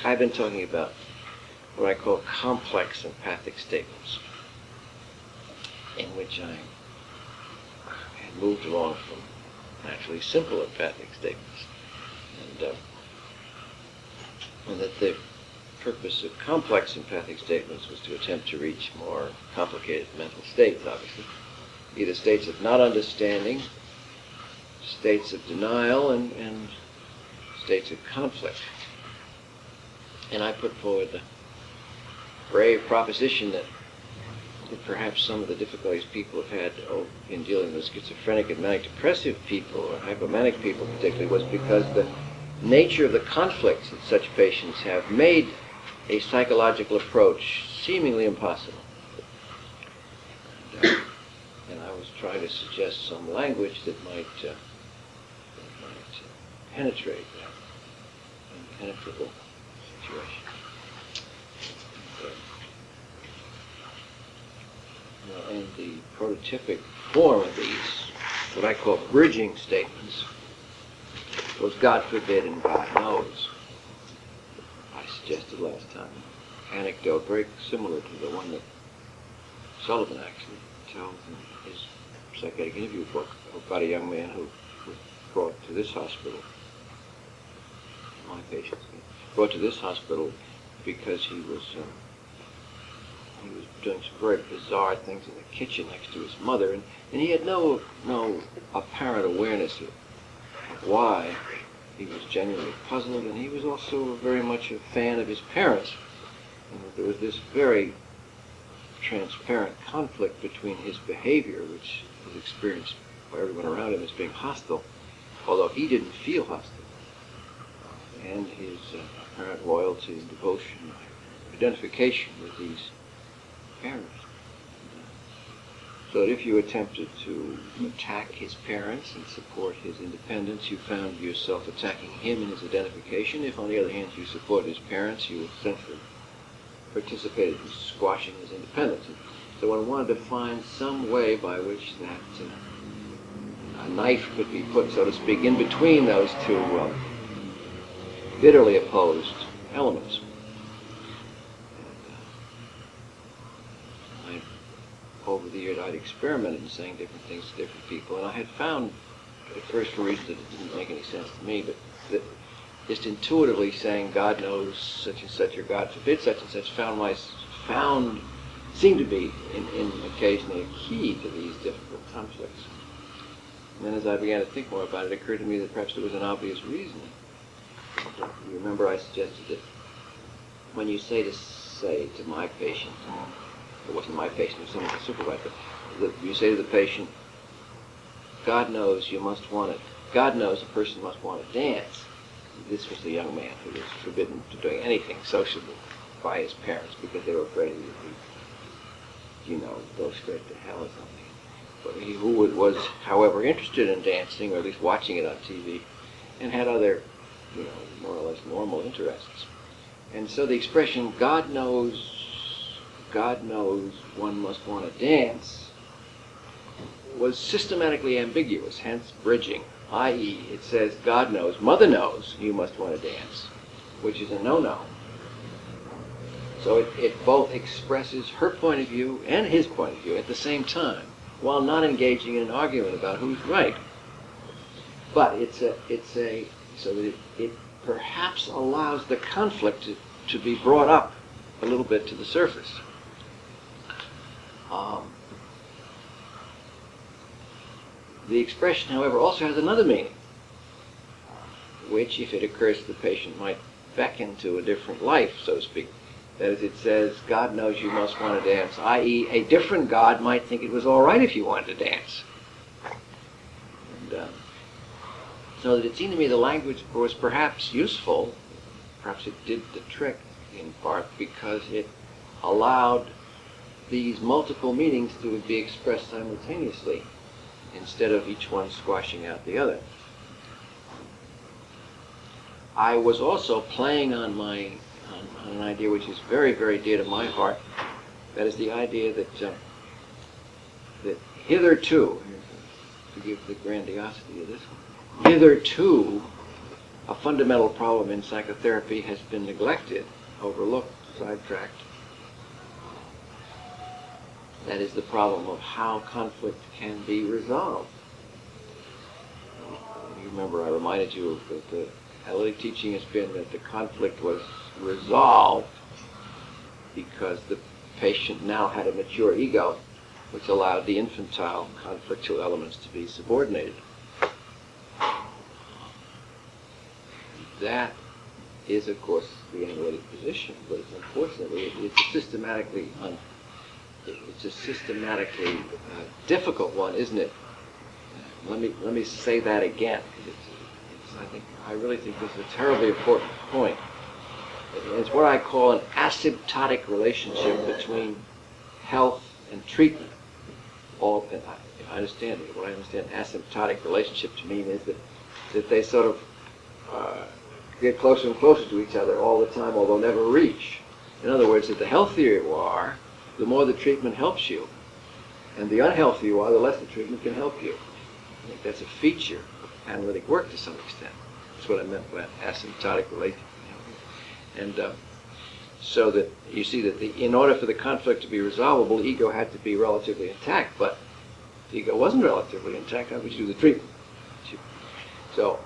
I've been talking about what I call complex empathic statements, in which I had moved along from naturally simple empathic statements, and that the purpose of complex empathic statements was to attempt to reach more complicated mental states, obviously, either states of not understanding, states of denial, and states of conflict. And I put forward the brave proposition that perhaps some of the difficulties people have had in dealing with schizophrenic and manic depressive people, or hypomanic people particularly, was because the nature of the conflicts that such patients have made a psychological approach seemingly impossible. And I was trying to suggest some language that might penetrate that impenetrable situation. And the prototypic form of these, what I call bridging statements, was God forbid and God knows. I suggested last time an anecdote very similar to the one that Sullivan actually tells in his psychiatric interview book about a young man who was brought to this hospital, my patients, brought to this hospital because he was doing some very bizarre things in the kitchen next to his mother, and he had no apparent awareness of why. He was genuinely puzzled, and he was also very much a fan of his parents. And there was this very transparent conflict between his behavior, which was experienced by everyone around him as being hostile, although he didn't feel hostile, and his apparent loyalty and devotion, identification with these parents. So that if you attempted to attack his parents and support his independence, you found yourself attacking him in his identification. If, on the other hand, you supported his parents, you essentially participated in squashing his independence. And so one wanted to find some way by which that a knife could be put, so to speak, in between those two bitterly opposed elements. Over the years, I'd experimented in saying different things to different people, and I had found, at first for reasons that it didn't make any sense to me, but that just intuitively saying God knows such and such, or God forbid such and such, seemed to be, in occasionally, a key to these difficult conflicts. And then as I began to think more about it, it occurred to me that perhaps there was an obvious reason. You remember I suggested that when you say to my patient, it wasn't my patient, it was someone to supervise, but you say to the patient, God knows you must want it. God knows a person must want to dance. This was the young man who was forbidden to doing anything sociable by his parents because they were afraid he would, go straight to hell or something. But who was, however, interested in dancing, or at least watching it on TV, and had other, more or less normal interests. And so the expression, God knows one must want to dance, was systematically ambiguous, hence bridging, i.e. it says God knows, mother knows you must want to dance, which is a no-no. So it both expresses her point of view and his point of view at the same time, while not engaging in an argument about who's right. But so that it perhaps allows the conflict to be brought up a little bit to the surface. The expression, however, also has another meaning, which, if it occurs to the patient, might beckon to a different life, so to speak. That is, it says, God knows you must want to dance, i.e. a different God might think it was all right if you wanted to dance. And so that it seemed to me the language was perhaps useful, perhaps it did the trick in part, because it allowed these multiple meanings to be expressed simultaneously, instead of each one squashing out the other. I was also playing on an idea which is very, very dear to my heart. That is the idea that hitherto, forgive the grandiosity of this one, hitherto a fundamental problem in psychotherapy has been neglected, overlooked, sidetracked. That is the problem of how conflict can be resolved. You remember I reminded you that the analytic teaching has been that the conflict was resolved because the patient now had a mature ego, which allowed the infantile conflictual elements to be subordinated. That is, of course, the analytic position, but unfortunately it's a systematically difficult one, isn't it? Let me say that again, because I really think this is a terribly important point. It's what I call an asymptotic relationship between health and treatment. I understand it. What I understand asymptotic relationship to mean is that they sort of get closer and closer to each other all the time, although never reach. In other words, that the healthier you are, the more the treatment helps you. And the unhealthier you are, the less the treatment can help you. I think that's a feature of analytic work to some extent. That's what I meant by asymptotic relationship. And so that you see that in order for the conflict to be resolvable, the ego had to be relatively intact. But if the ego wasn't relatively intact, how would you do the treatment? So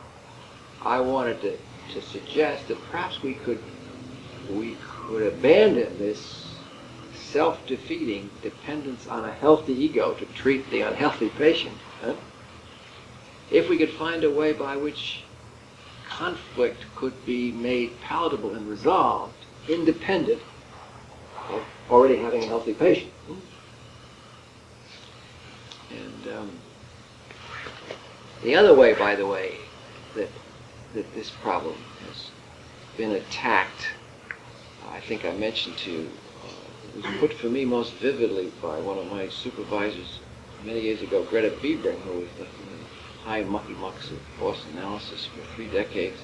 I wanted to suggest that perhaps we could abandon this self-defeating dependence on a healthy ego to treat the unhealthy patient. If we could find a way by which conflict could be made palatable and resolved, independent of already having a healthy patient. And the other way, by the way, that this problem has been attacked, I think I mentioned to you, it was put for me most vividly by one of my supervisors many years ago, Greta Biebring, who was in the high mucky mucks of Boston analysis for 3 decades.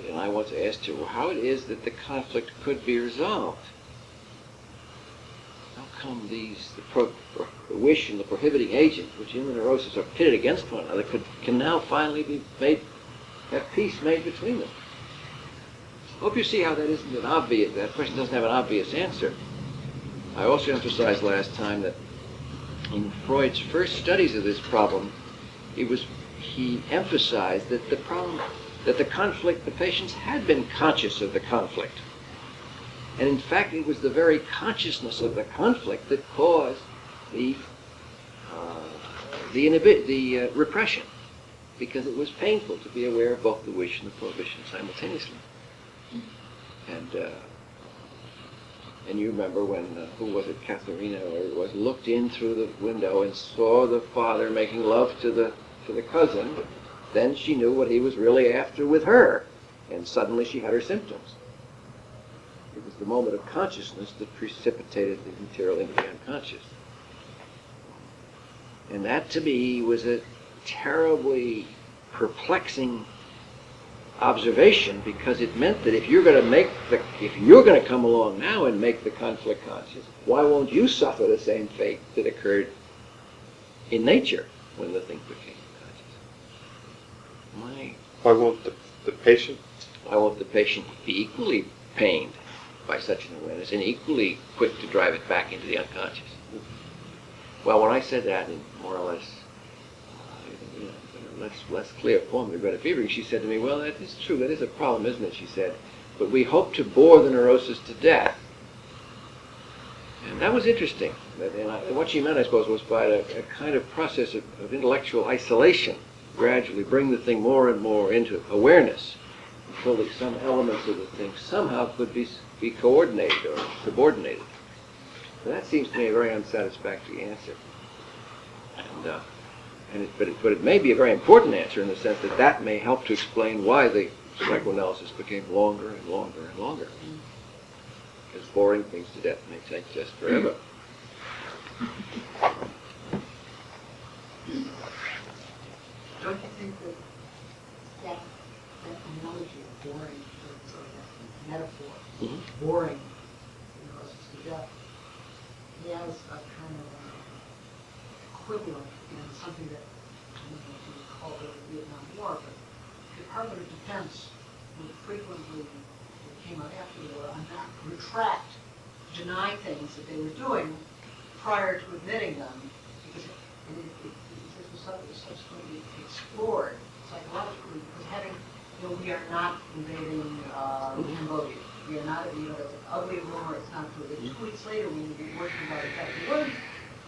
And I once asked her, well, how it is that the conflict could be resolved? How come the wish and the prohibiting agent, which in the neurosis are pitted against one another, can now finally have peace made between them? Hope you see how that question doesn't have an obvious answer. I also emphasized last time that in Freud's first studies of this problem, he emphasized that the patients had been conscious of the conflict. And in fact, it was the very consciousness of the conflict that caused the repression, because it was painful to be aware of both the wish and the prohibition simultaneously. And you remember when, who was it, Katharina, or it was, looked in through the window and saw the father making love to the cousin, then she knew what he was really after with her, and suddenly she had her symptoms. It was the moment of consciousness that precipitated the material into the unconscious. And that, to me, was a terribly perplexing observation, because it meant that if you're going to come along now and make the conflict conscious, why won't you suffer the same fate that occurred in nature when the thing became conscious? Why won't the patient? Why won't the patient be equally pained by such an awareness and equally quick to drive it back into the unconscious? Well, when I said that in more or less less clear form to Greta Biebring, she said to me, well, that is true, that is a problem, isn't it? She said, but we hope to bore the neurosis to death. And that was interesting. And what she meant, I suppose, was by a kind of process of intellectual isolation, gradually bring the thing more and more into awareness, until some elements of the thing somehow could be coordinated or subordinated. So that seems to me a very unsatisfactory answer. But it may be a very important answer in the sense that may help to explain why the psychoanalysis became longer and longer and longer. Because boring things to death may take just forever. Don't you think that analogy of boring, or that metaphor, boring neurosis to death, he has a kind of equivalent in something that I don't know if you call it the Vietnam War, but Department of Defense would frequently, it came out after the war, retract, deny things that they were doing prior to admitting them, because this was something that was subsequently explored psychologically, because having, we are not invading Cambodia. We are not, it's an ugly rumor, it's not true. But 2 weeks later, when we were working about it,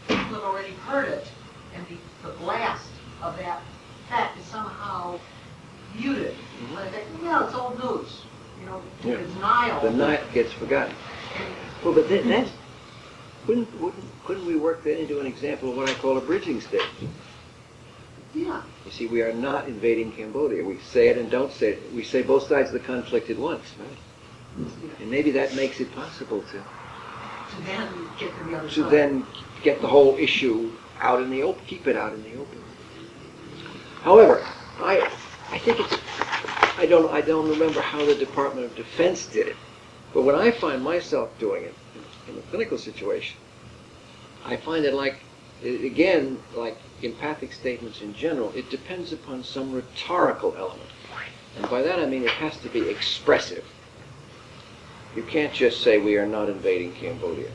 people have already heard it, and the blast of that fact is somehow muted. But I think, it's old news. The denial. The night gets forgotten. Well, but then that's, couldn't we work that into an example of what I call a bridging statement? Yeah. You see, we are not invading Cambodia. We say it and don't say it. We say both sides of the conflict at once, right? And maybe that makes it possible to then get to the other to side. then get the whole issue out in the open, keep it out in the open. However, I think it's, I don't remember how the Department of Defense did it, but when I find myself doing it in a clinical situation, I find it like empathic statements in general, it depends upon some rhetorical element. And by that I mean it has to be expressive. You can't just say we are not invading Cambodia.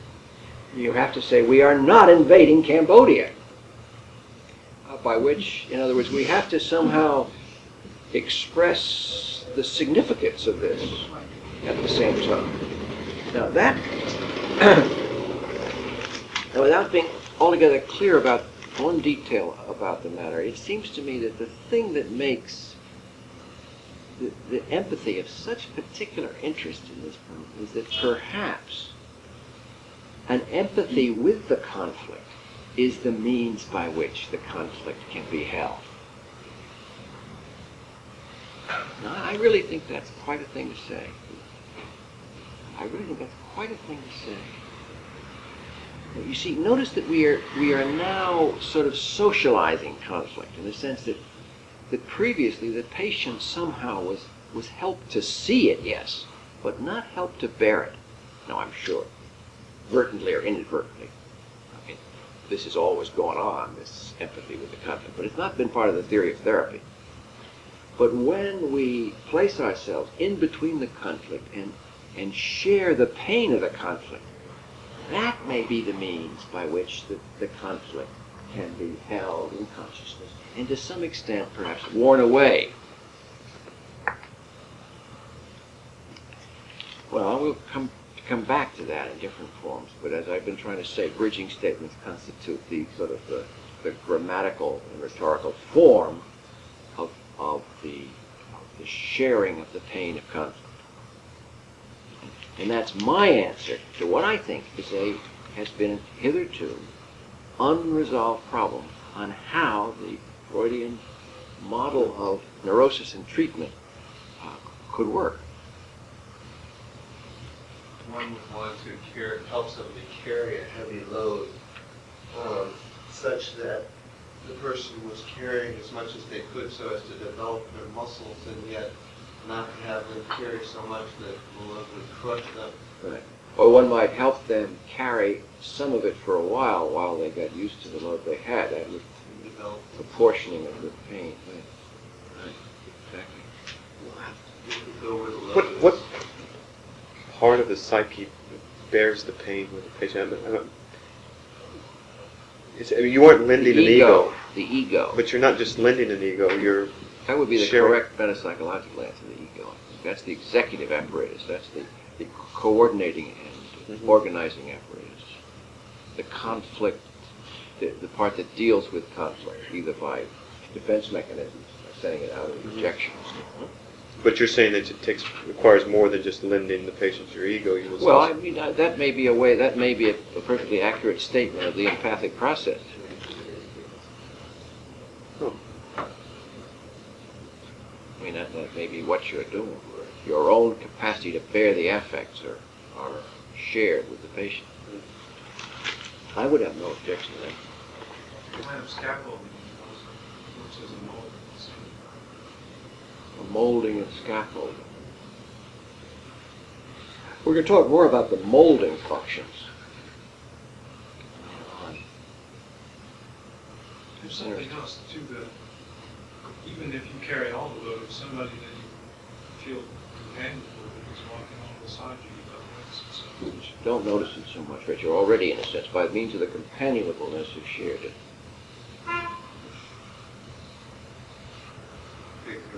You have to say we are not invading Cambodia. By which, in other words, we have to somehow express the significance of this at the same time. Now that, now without being altogether clear about one detail about the matter, it seems to me that the thing that makes the empathy of such particular interest in this problem is that perhaps an empathy with the conflict is the means by which the conflict can be held. Now, I really think that's quite a thing to say. I really think that's quite a thing to say. Now, you see, notice that we are now sort of socializing conflict in the sense that previously the patient somehow was helped to see it, yes, but not helped to bear it. No, I'm sure, vertently or inadvertently. Okay. This has always gone on, this empathy with the conflict, but it's not been part of the theory of therapy. But when we place ourselves in between the conflict and share the pain of the conflict, that may be the means by which the conflict can be held in consciousness and to some extent perhaps worn away. Well, I will come back to that in different forms, but as I've been trying to say, bridging statements constitute the sort of the grammatical and rhetorical form of the sharing of the pain of conflict. And that's my answer to what I think has been hitherto unresolved problem on how the Freudian model of neurosis and treatment could work. One would want to help somebody carry a heavy load, such that the person was carrying as much as they could so as to develop their muscles and yet not have them carry so much that the load would crush them. Right. Or one might help them carry some of it for a while they got used to the load they had. That would Develop proportioning of the pain. Right. Exactly. go where the load What is. part of the psyche bears the pain with the patient? You aren't lending an ego. The ego. But you're not just lending an ego, you're That would be the sharing. correct metapsychological answer, the ego. That's the executive apparatus. That's the coordinating and organizing apparatus. The conflict, the part that deals with conflict, either by defense mechanisms, by sending it out in rejections. But you're saying that it requires more than just lending the patient your ego. You will Well, also- I mean, that may be a perfectly accurate statement of the empathic process. Oh. I mean, that may be what you're doing. Your own capacity to bear the affects are shared with the patient. I would have no objection to that. What kind of scaffolding works as a mold? A molding and scaffolding. We're going to talk more about the molding functions. There's something else to the even if you carry all the load, somebody that you feel companionable with is walking on beside you, you don't notice it so much. Don't notice it so much, but you're already, in a sense, by means of the companionableness, you've shared it.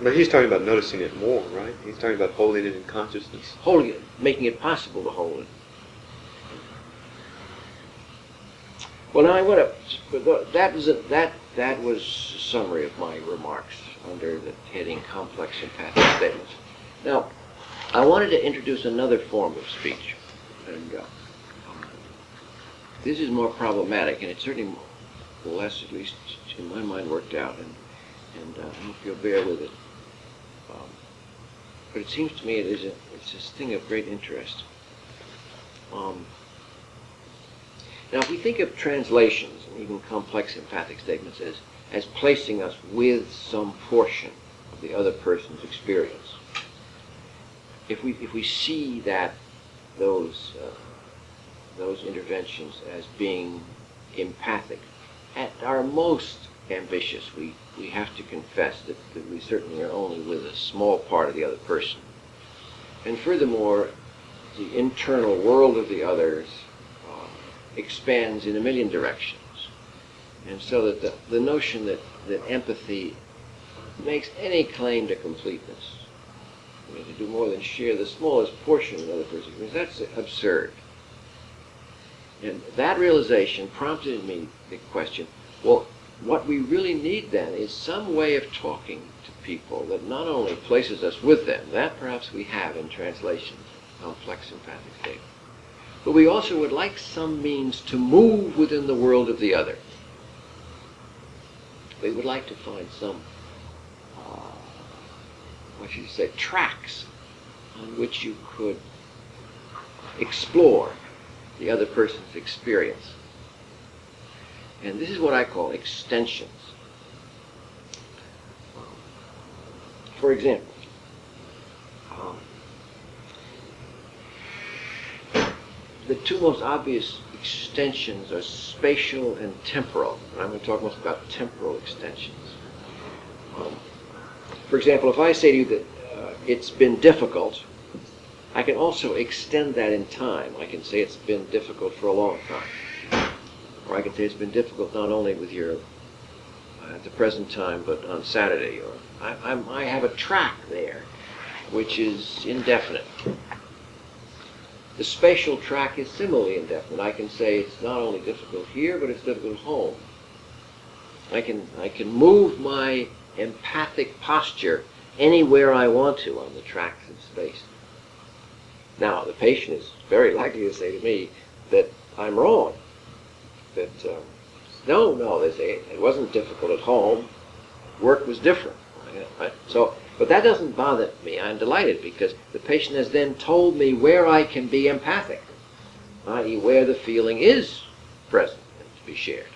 But he's talking about noticing it more, right? He's talking about holding it in consciousness. Holding it, making it possible to hold it. Well, now I want to. That was a summary of my remarks under the heading "Complex Empathic Statements." Now, I wanted to introduce another form of speech, and this is more problematic, and it's certainly less, at least in my mind, worked out, and I hope you'll bear with it. But it seems to me it's this thing of great interest. Now, if we think of translations and even complex empathic statements as placing us with some portion of the other person's experience, if we see that those interventions as being empathic, at our most ambitious, we have to confess that we certainly are only with a small part of the other person. And furthermore, the internal world of the others expands in a million directions. And so that the notion that empathy makes any claim to completeness, to do more than share the smallest portion of the other person, because that's absurd. And that realization prompted in me the question, well, what we really need then is some way of talking to people that not only places us with them, that perhaps we have in translation, complex empathic statement, but we also would like some means to move within the world of the other. We would like to find some, tracks on which you could explore the other person's experience. And this is what I call extensions. For example, the two most obvious extensions are spatial and temporal. And I'm going to talk most about temporal extensions. For example, if I say to you that it's been difficult, I can also extend that in time. I can say it's been difficult for a long time. Or I can say it's been difficult not only with your at the present time, but on Saturday. Or I have a track there, which is indefinite. The spatial track is similarly indefinite. I can say it's not only difficult here, but it's difficult at home. I can move my empathic posture anywhere I want to on the tracks of space. Now, the patient is very likely to say to me that I'm wrong. That no, they say it wasn't difficult at home. Work was different. Right? But that doesn't bother me. I'm delighted because the patient has then told me where I can be empathic, i.e., where the feeling is present and to be shared.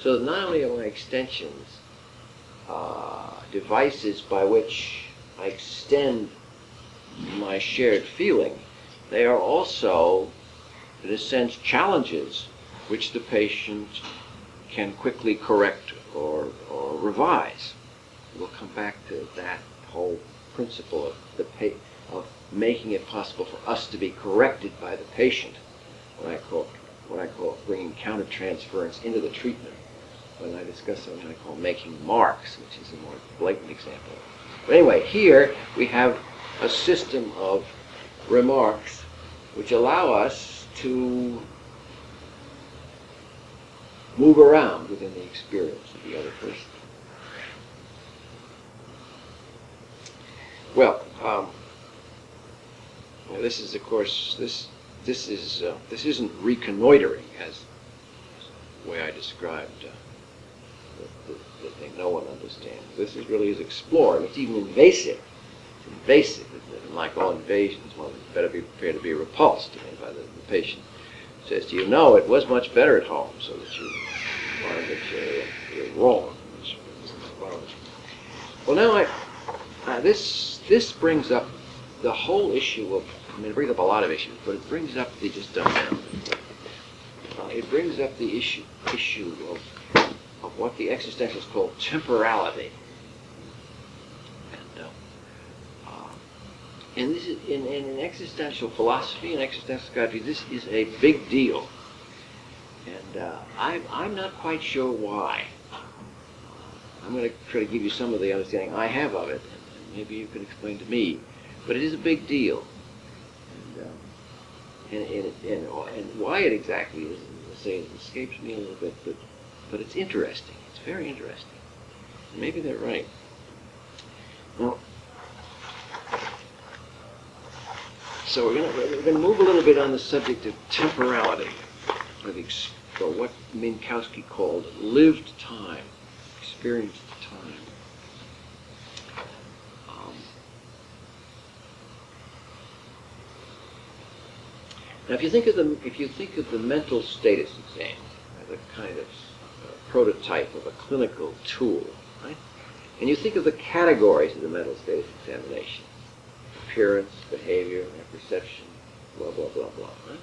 So not only are my extensions devices by which I extend my shared feeling, they are also, in a sense, challenges which the patient can quickly correct or revise. We'll come back to that whole principle of making it possible for us to be corrected by the patient, what I call bringing countertransference into the treatment. When I discuss something I call making marks, which is a more blatant example. But anyway, here we have a system of remarks which allow us to move around within the experience of the other person. Well, this is, of course, this isn't reconnoitering as the way I described the thing no one understands. This is really exploring. It's even invasive. It's invasive. And like all invasions, one better be prepared to be repulsed by the patient. Says to you, no, it was much better at home, so that you find that you're wrong. Well, now this brings up the whole issue of, it brings up a lot of issues, but it brings up the, just dumb down. It brings up the issue of what the existentialists call temporality. And this is in existential philosophy and existential psychiatry, this is a big deal. And I'm not quite sure why. I'm going to try to give you some of the understanding I have of it, and maybe you can explain to me. But it is a big deal. And why it exactly is, as I say, it escapes me a little bit, but it's interesting. It's very interesting. Maybe they're right. Well, so we're gonna move a little bit on the subject of temporality, or what Minkowski called lived time, experienced time. Now, if you think of the mental status exam as a kind of prototype of a clinical tool, right? And you think of the categories of the mental status examination: appearance, behavior, perception, blah blah blah blah. Right?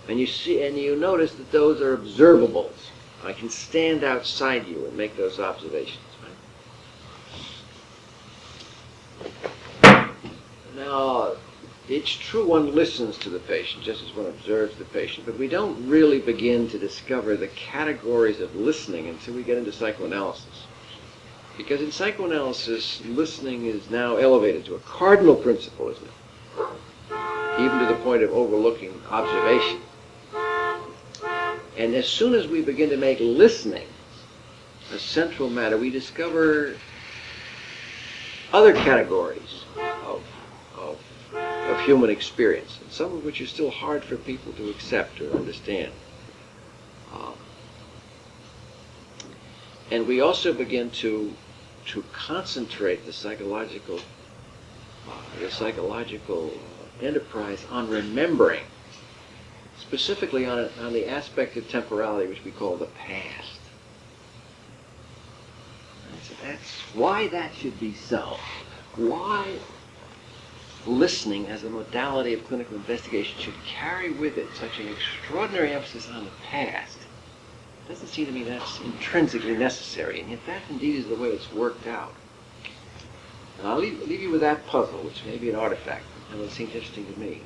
And you notice that those are observables. I can stand outside you and make those observations. Right? Now, it's true one listens to the patient just as one observes the patient, but we don't really begin to discover the categories of listening until we get into psychoanalysis. Because in psychoanalysis, listening is now elevated to a cardinal principle, isn't it? Even to the point of overlooking observation. And as soon as we begin to make listening a central matter, we discover other categories of human experience, and some of which are still hard for people to accept or understand. And we also begin to concentrate the psychological enterprise on remembering, specifically on the aspect of temporality which we call the past. And so that's why that should be so. Why listening as a modality of clinical investigation should carry with it such an extraordinary emphasis on the past. It doesn't seem to me that's intrinsically necessary, and yet that indeed is the way it's worked out. And I'll leave you with that puzzle, which may be an artifact, and it seems interesting to me.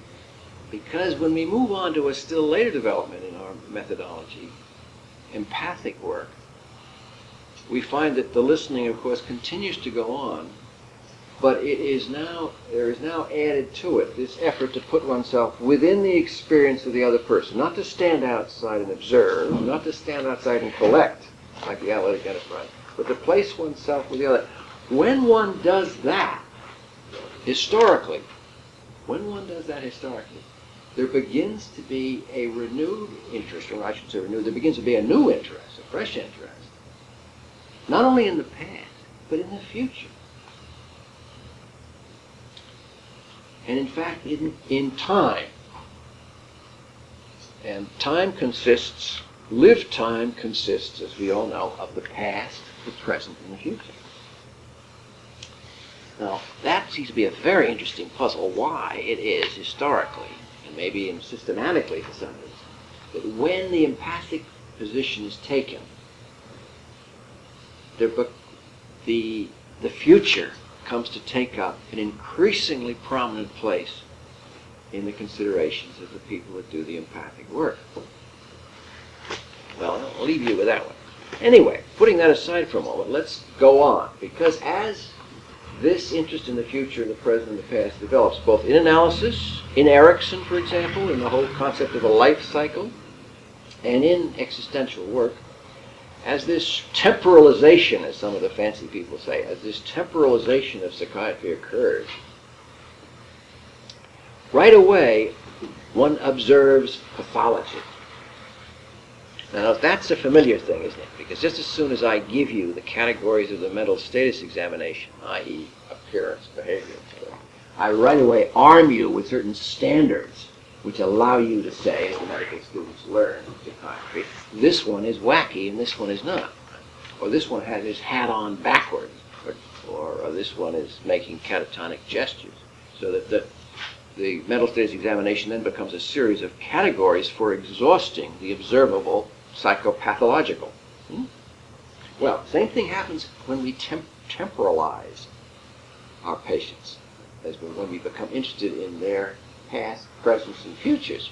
Because when we move on to a still later development in our methodology, empathic work, we find that the listening, of course, continues to go on, but there is now added to it this effort to put oneself within the experience of the other person, not to stand outside and observe, not to stand outside and collect, like the analytic enterprise, but to place oneself with the other. When one does that, historically, there begins to be a renewed interest, or I should say renewed, there begins to be a new interest, a fresh interest, not only in the past, but in the future. And in fact, in time. And lived time consists, as we all know, of the past, the present, and the future. Now, that seems to be a very interesting puzzle, why it is historically, and maybe even systematically to some extent, that when the empathic position is taken, the future comes to take up an increasingly prominent place in the considerations of the people that do the empathic work. Well, I'll leave you with that one. Anyway, putting that aside for a moment, let's go on, because as this interest in the future and the present and the past develops, both in analysis, in Erickson, for example, in the whole concept of a life cycle, and in existential work, as this temporalization, as some of the fancy people say, as this temporalization of psychiatry occurs, right away one observes pathology. Now that's a familiar thing, isn't it? Because just as soon as I give you the categories of the mental status examination, i.e. appearance, behavior, I right away arm you with certain standards which allow you to say, as the medical students learn in psychiatry, this one is wacky and this one is not. Or this one has his hat on backwards, or this one is making catatonic gestures. So that the mental status examination then becomes a series of categories for exhausting the observable psychopathological. Well, same thing happens when we temporalize our patients. when we become interested in their past, presents, and futures,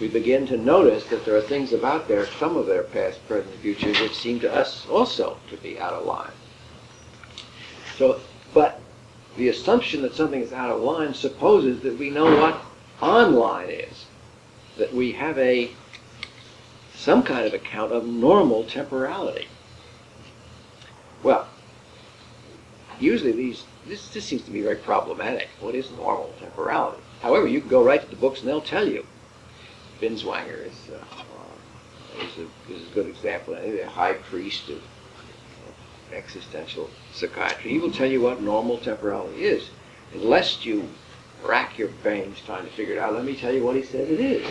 we begin to notice that there are things about some of their past, present, and futures which seem to us also to be out of line. So, but the assumption that something is out of line supposes that we know what online is, that we have some kind of account of normal temporality. Well, usually this seems to be very problematic. What is normal temporality? However, you can go right to the books and they'll tell you. Binswanger is a good example. The high priest of existential psychiatry. He will tell you what normal temporality is. And lest you rack your brains trying to figure it out, let me tell you what he says it is.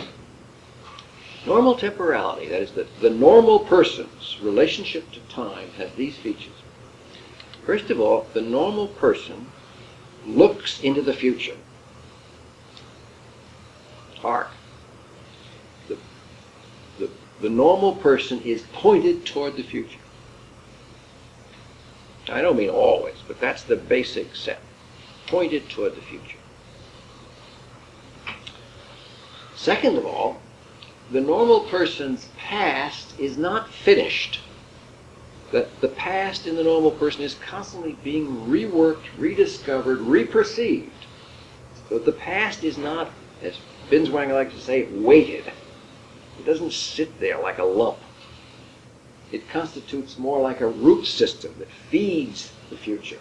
Normal temporality, that is, the normal person's relationship to time, has these features. First of all, the normal person looks into the future. Hark. The normal person is pointed toward the future. I don't mean always, but that's the basic set. Pointed toward the future. Second of all, the normal person's past is not finished. The past in the normal person is constantly being reworked, rediscovered, reperceived. So the past is not, as Binswanger likes to say, weighted. It doesn't sit there like a lump. It constitutes more like a root system that feeds the future.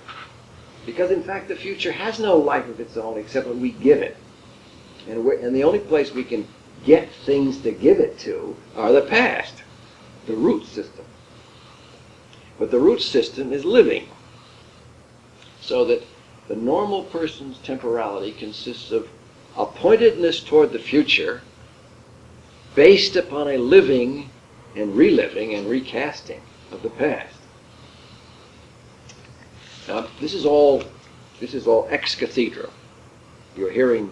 Because in fact the future has no life of its own except when we give it. And the only place we can get things to give it to are the past, the root system. But the root system is living. So that the normal person's temporality consists of a pointedness toward the future based upon a living and reliving and recasting of the past. Now, this is all ex cathedra. You're hearing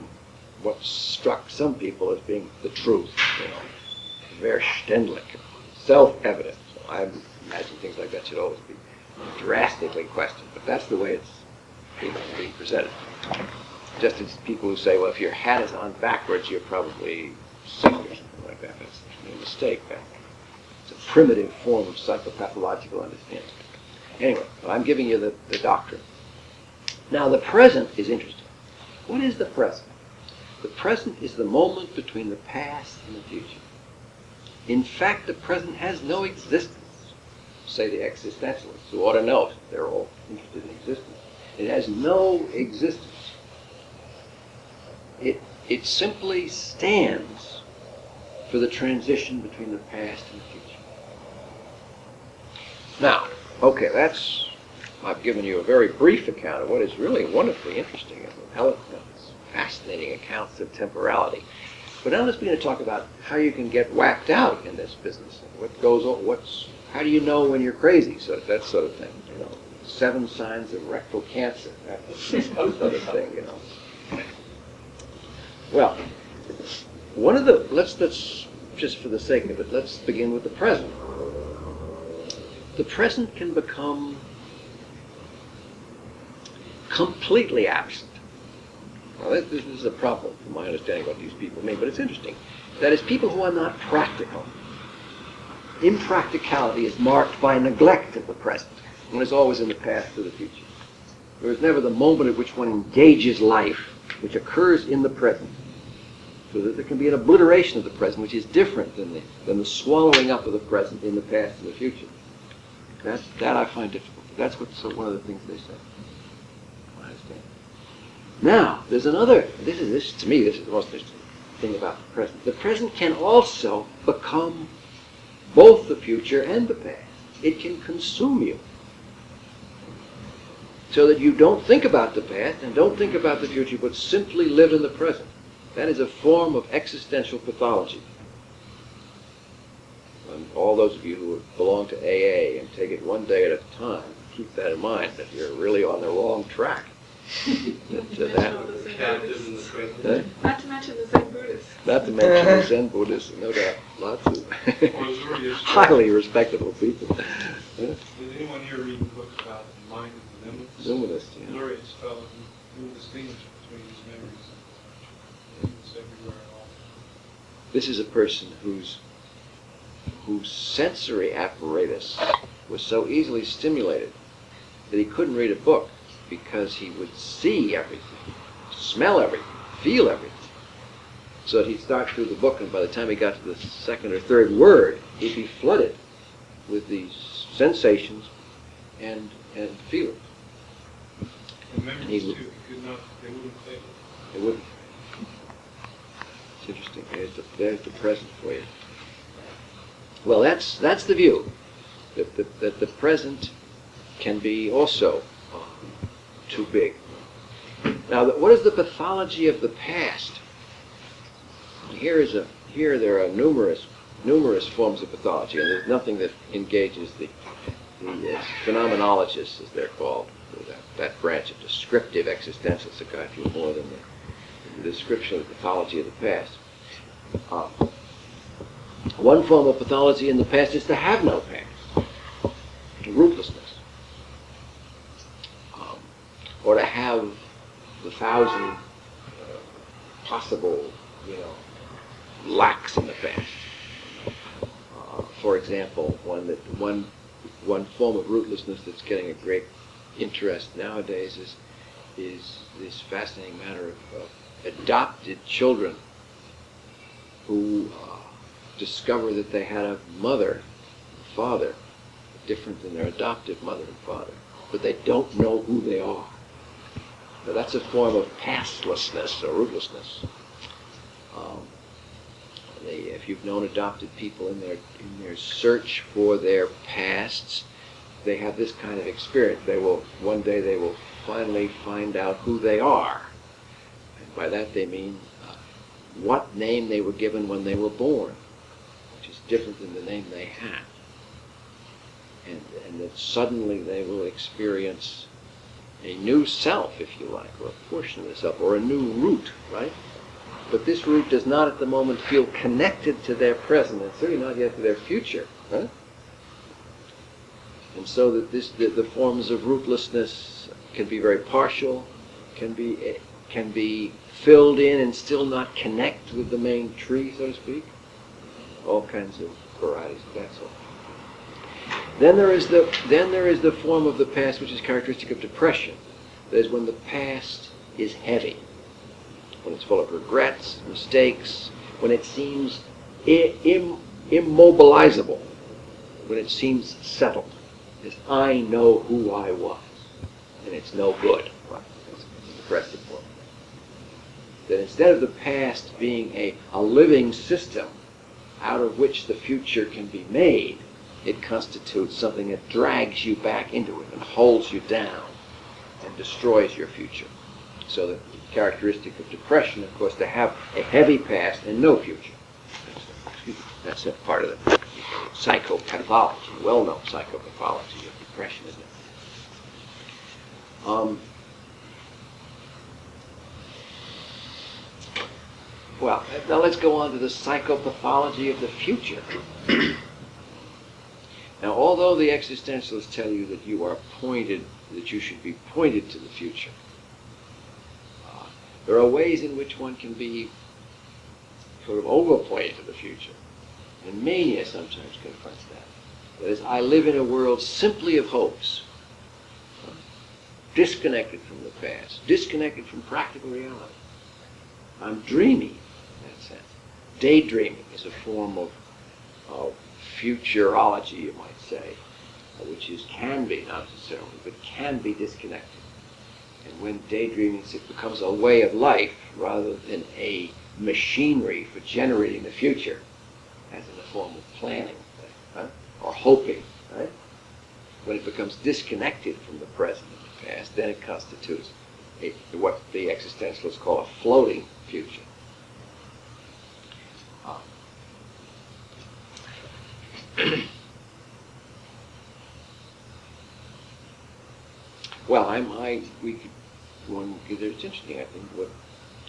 what struck some people as being the truth, verständlich, self-evident. So I imagine things like that should always be drastically questioned, but that's the way it's being presented. Just as people who say, well, if your hat is on backwards, you're probably sick or something like that. That's a mistake. It's a primitive form of psychopathological understanding. Anyway, I'm giving you the doctrine. Now, the present is interesting. What is the present? The present is the moment between the past and the future. In fact, the present has no existence, say the existentialists, who ought to know. They're all interested in existence. It has no existence. It simply stands for the transition between the past and the future. Now, okay, I've given you a very brief account of what is really wonderfully interesting and eloquent, fascinating accounts of temporality. But now let's begin to talk about how you can get whacked out in this business. What goes on? How do you know when you're crazy? So that sort of thing. 7 signs of rectal cancer. That sort of thing. Well, let's just for the sake of it, let's begin with the present. The present can become completely absent. Now, this is a problem from my understanding what these people mean, but it's interesting. That is, people who are not practical. Impracticality is marked by neglect of the present. One is always in the past or the future. There is never the moment at which one engages life, which occurs in the present. So that there can be an obliteration of the present, which is different than the swallowing up of the present in the past and the future. That I find difficult. That's one of the things they say. I understand. Now, there's another. To me, this is the most interesting thing about the present. The present can also become both the future and the past. It can consume you, so that you don't think about the past and don't think about the future, but simply live in the present. That is a form of existential pathology. And all those of you who belong to AA and take it one day at a time, keep that in mind, that you're really on the wrong track. Not to mention the Zen Buddhists. Not to mention the Zen Buddhists, no doubt. Lots of highly respectable people. Did anyone here read the book about the mind of the luminous? Luminous, yeah. Glorious fellow who distinguished memories. He was everywhere and all. This is a person whose sensory apparatus was so easily stimulated that he couldn't read a book because he would see everything, smell everything, feel everything. So that he'd start through the book, and by the time he got to the second or third word, he'd be flooded with these sensations and feelings. And memories too. He could not. They wouldn't fade. It wouldn't. It's interesting. There's the present for you. Well, that's the view, that the present can be also too big. Now, what is the pathology of the past? Here there are numerous forms of pathology, and there's nothing that engages the phenomenologists, as they're called, that branch of descriptive existential psychiatry more than the description of the pathology of the past. One form of pathology in the past is to have no past, rootlessness, or to have the thousand possible, lacks in the past. For example, one form of rootlessness that's getting a great interest nowadays is this fascinating matter of adopted children who discover that they had a mother and father different than their adoptive mother and father, but they don't know who they are. So that's a form of pastlessness or rootlessness. If you've known adopted people in their search for their pasts, they have this kind of experience. One day they will finally find out who they are. And by that they mean what name they were given when they were born, which is different than the name they had. And that suddenly they will experience a new self, if you like, or a portion of the self, or a new root, right? But this root does not at the moment feel connected to their present, and certainly not yet to their future, right? And so that the forms of rootlessness can be very partial, can be filled in and still not connect with the main tree, so to speak. All kinds of varieties of that sort. Then there is the form of the past which is characteristic of depression. That is when the past is heavy, when it's full of regrets, mistakes, when it seems immobilizable, when it seems settled. As I know who I was, and it's no good. Right? It's a depressive form. That instead of the past being a living system out of which the future can be made, it constitutes something that drags you back into it and holds you down and destroys your future. So the characteristic of depression, of course, to have a heavy past and no future. That's a part of the psychopathology, well-known psychopathology of depression, isn't it? Well, now let's go on to the psychopathology of the future. Now, although the existentialists tell you that that you should be pointed to the future, there are ways in which one can be sort of over-pointed to the future. And mania sometimes confronts that. That is, I live in a world simply of hopes, disconnected from the past, disconnected from practical reality. I'm dreaming in that sense. Daydreaming is a form of futurology, you might say, which can be, not necessarily, but can be disconnected. And when daydreaming becomes a way of life rather than a machinery for generating the future, as in a form of planning, or hoping, right? When it becomes disconnected from the present and the past, then it constitutes what the existentialists call a floating future. Well, it's interesting, I think,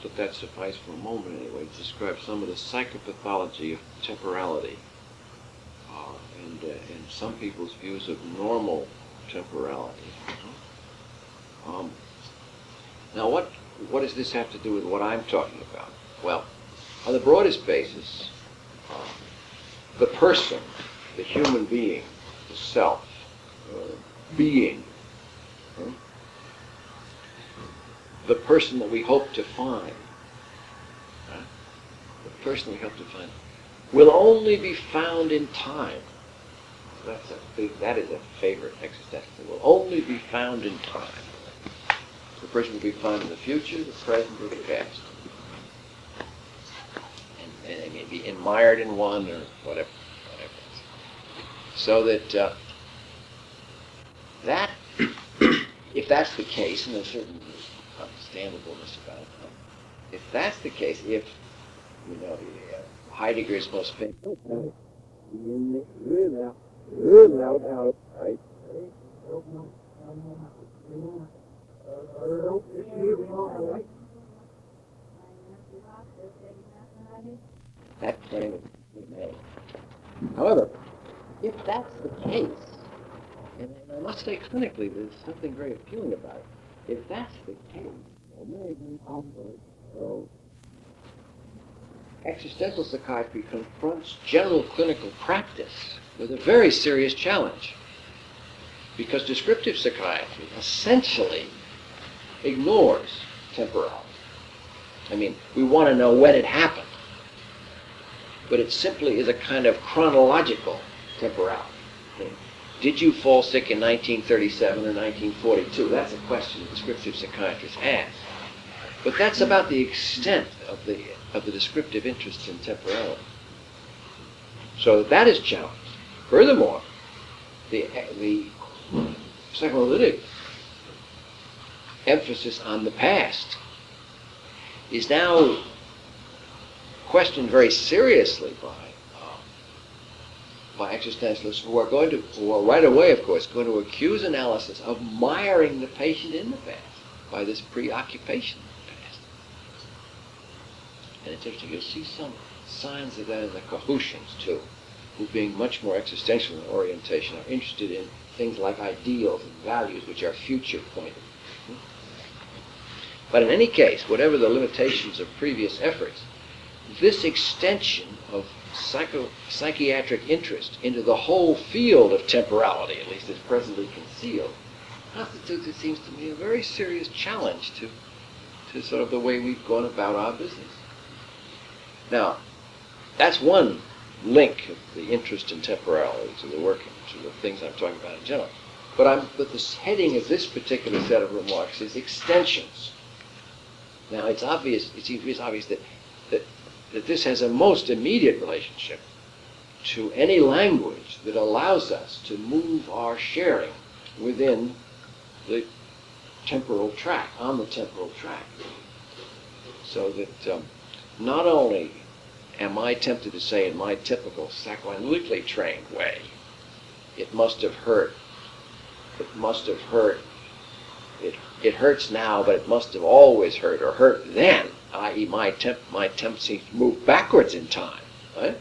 let that suffice for a moment anyway, to describe some of the psychopathology of temporality and some people's views of normal temporality. Now, what does this have to do with what I'm talking about? Well, on the broadest basis, the person, the human being, the self, being, the person that we hope to find, the person we hope to find, will only be found in time. That is a favorite existential. It will only be found in time. The person will be found in the future, the present, or the past. And they may be admired in one or whatever. So that if that's the case, and there's certain understandableness about it, if that's the case, if Heidegger's most famous, right? That claim is made. However, if that's the case, and I must say clinically there's something very appealing about it, if that's the case, existential psychiatry confronts general clinical practice with a very serious challenge. Because descriptive psychiatry essentially ignores temporality. I mean, we want to know when it happened, but it simply is a kind of chronological temporality. Did you fall sick in 1937 or 1942? That's a question descriptive psychiatrists ask. But that's about the extent of the descriptive interest in temporality. So that is challenged. Furthermore, the psychoanalytic emphasis on the past is now questioned very seriously by existentialists who are right away, of course, going to accuse analysis of miring the patient in the past by this preoccupation with the past. And it's interesting, you'll see some signs of that in the Cahutians, too, who, being much more existential in orientation, are interested in things like ideals and values which are future-pointed. But in any case, whatever the limitations of previous efforts, this extension of psychiatric interest into the whole field of temporality, at least as presently concealed, constitutes, it seems to me, a very serious challenge to sort of the way we've gone about our business. Now, that's one link of the interest in temporality to the working, to the things I'm talking about in general. But the heading of this particular set of remarks is extensions. Now, it seems obvious that this has a most immediate relationship to any language that allows us to move our sharing within the temporal track, on the temporal track. So that not only am I tempted to say in my typical psychoanalytically trained way, it must have hurt, it hurts now, but it must have always hurt, or hurt then, i.e. my attempt seems to move backwards in time. Right?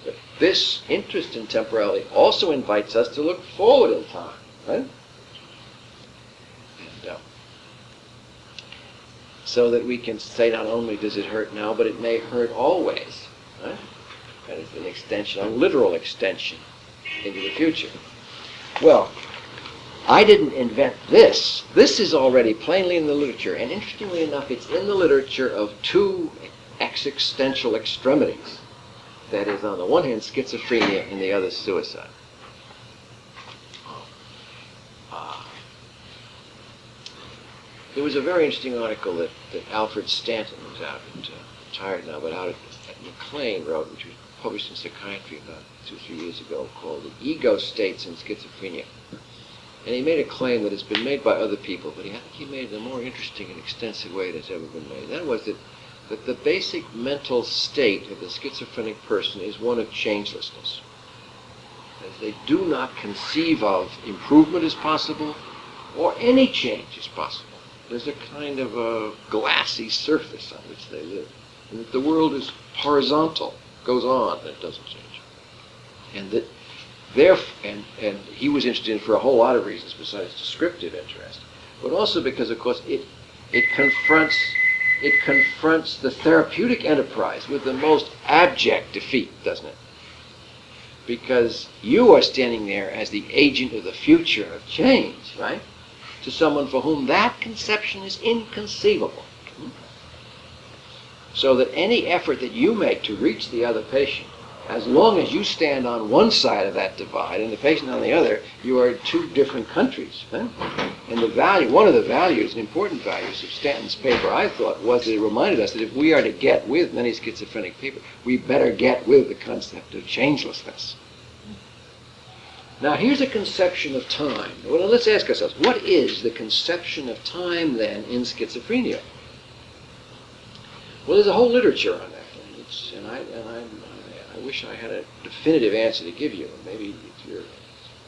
But this interest in temporality also invites us to look forward in time. Right? And, so that we can say not only does it hurt now, but it may hurt always. Right? That is an extension, a literal extension into the future. Well, I didn't invent this. This is already plainly in the literature, and interestingly enough, it's in the literature of two existential extremities. That is, on the one hand, schizophrenia, and the other, suicide. There was a very interesting article that Alfred Stanton, who's out retired now, but out at McLean wrote, which was published in Psychiatry about 2 or 3 years ago, called "The Ego States in Schizophrenia." And he made a claim that has been made by other people, but I think he made it in a more interesting and extensive way than has ever been made. That was that the basic mental state of the schizophrenic person is one of changelessness. As they do not conceive of improvement as possible, or any change as possible. There's a kind of a glassy surface on which they live. And that the world is horizontal, goes on, and it doesn't change. And that and he was interested in for a whole lot of reasons besides descriptive interest, but also because, of course, it confronts the therapeutic enterprise with the most abject defeat, doesn't it? Because you are standing there as the agent of the future of change, right? To someone for whom that conception is inconceivable. So that any effort that you make to reach the other patient, as long as you stand on one side of that divide and the patient on the other, you are in two different countries. Right? And the value, one of the values, an important values of Stanton's paper, I thought, was that it reminded us that if we are to get with many schizophrenic people, we better get with the concept of changelessness. Now, here's a conception of time. Well, let's ask ourselves, what is the conception of time, then, in schizophrenia? Well, there's a whole literature on that, and I wish I had a definitive answer to give you. Maybe if you're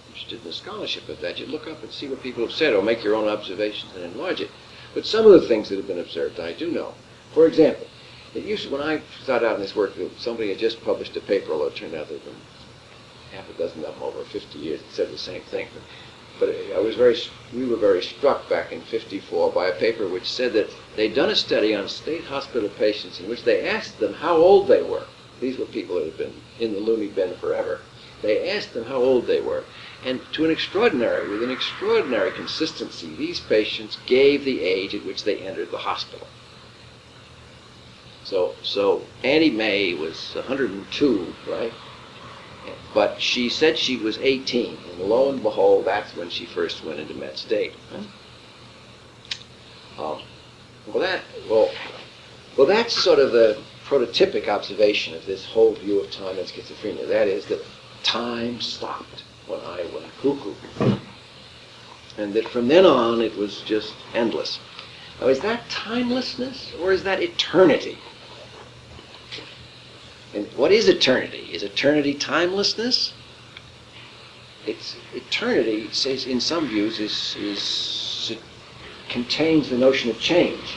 interested in the scholarship of that, you look up and see what people have said, or make your own observations and enlarge it. But some of the things that have been observed, I do know. For example, it used to, when I started out in this work, somebody had just published a paper, although it turned out there have been half a dozen of them over 50 years that said the same thing. But we were very struck back in '54 by a paper which said that they'd done a study on state hospital patients in which they asked them how old they were. These were people that had been in the loony bin forever. They asked them how old they were. And with an extraordinary consistency, these patients gave the age at which they entered the hospital. So Annie Mae was 102, right? But she said she was 18, and lo and behold, that's when she first went into med state. Well, that's sort of the prototypic observation of this whole view of time in schizophrenia. That is that time stopped when I went cuckoo, and that from then on it was just endless. Now, is that timelessness or is that eternity? And what is eternity? Is eternity timelessness? It's eternity, says in some views, it contains the notion of change,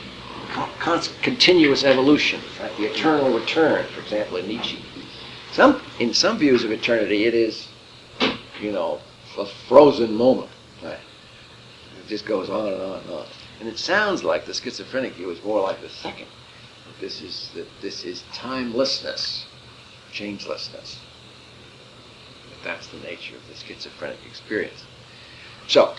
continuous evolution, right? The eternal return, for example, in Nietzsche. In some views of eternity, it is, a frozen moment, right? It just goes on and on and on. And it sounds like the schizophrenic view is more like the second. This is timelessness, changelessness. That's the nature of the schizophrenic experience. So,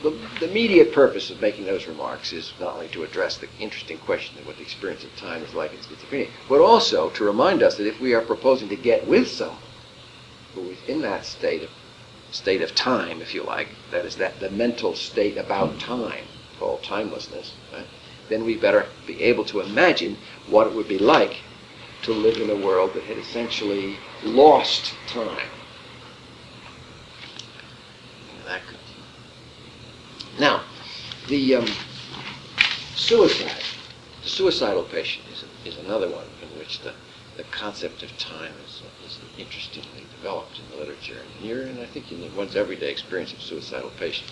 the immediate purpose of making those remarks is not only to address the interesting question of what the experience of time is like in schizophrenia, but also to remind us that if we are proposing to get with someone who is in that state of time, if you like, that is the mental state about time, called timelessness, right? Then we better be able to imagine what it would be like to live in a world that had essentially lost time. Now, the suicidal patient is another one in which the concept of time is interestingly developed in the literature. And I think in one's everyday experience of suicidal patients.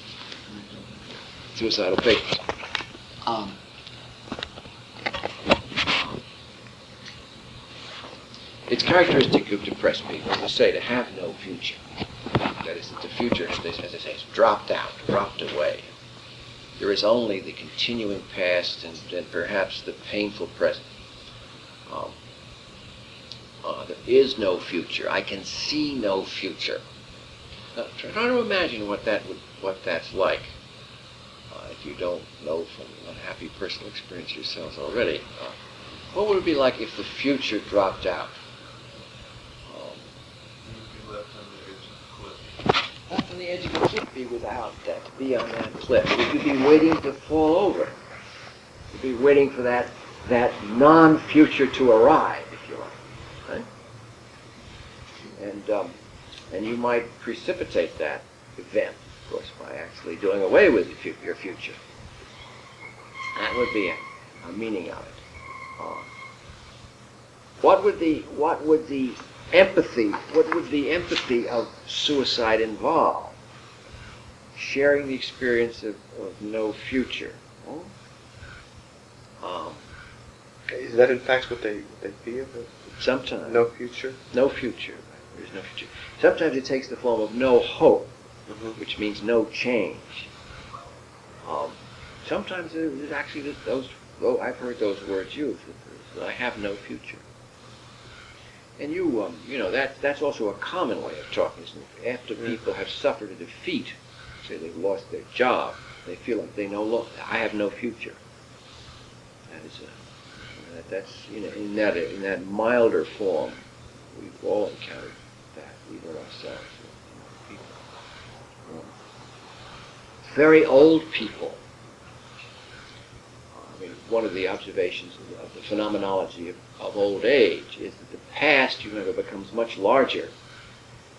It's characteristic of depressed people, as I say, to have no future. That is, that the future, as I say, has dropped out, dropped away. There is only the continuing past and perhaps the painful present. There is no future. I can see no future. Now, try to imagine what that's like. If you don't know from unhappy personal experience yourselves already, what would it be like if the future dropped out? You'd be left on the edge of the cliff. Left on the edge of the cliff, be without that, to be on that cliff. You'd be waiting to fall over. You'd be waiting for that non-future to arrive, if you like. Right? And you might precipitate that event, of course, by actually doing away with your future. That would be a meaning of it. What would the empathy of suicide involve? Sharing the experience of no future. Is that in fact what they feel? Sometimes. No future? No future. There's no future. Sometimes it takes the form of no hope, which means no change. sometimes there's actually those. Oh, I've heard those words used. That I have no future. And you know, that's also a common way of talking. Isn't it? After people have suffered a defeat, say they've lost their job, they feel like they no longer. I have no future. That is that's in that milder form, we've all encountered that, even ourselves. People. Very old people. I mean, one of the observations of the phenomenology of old age is that the past, you remember, becomes much larger,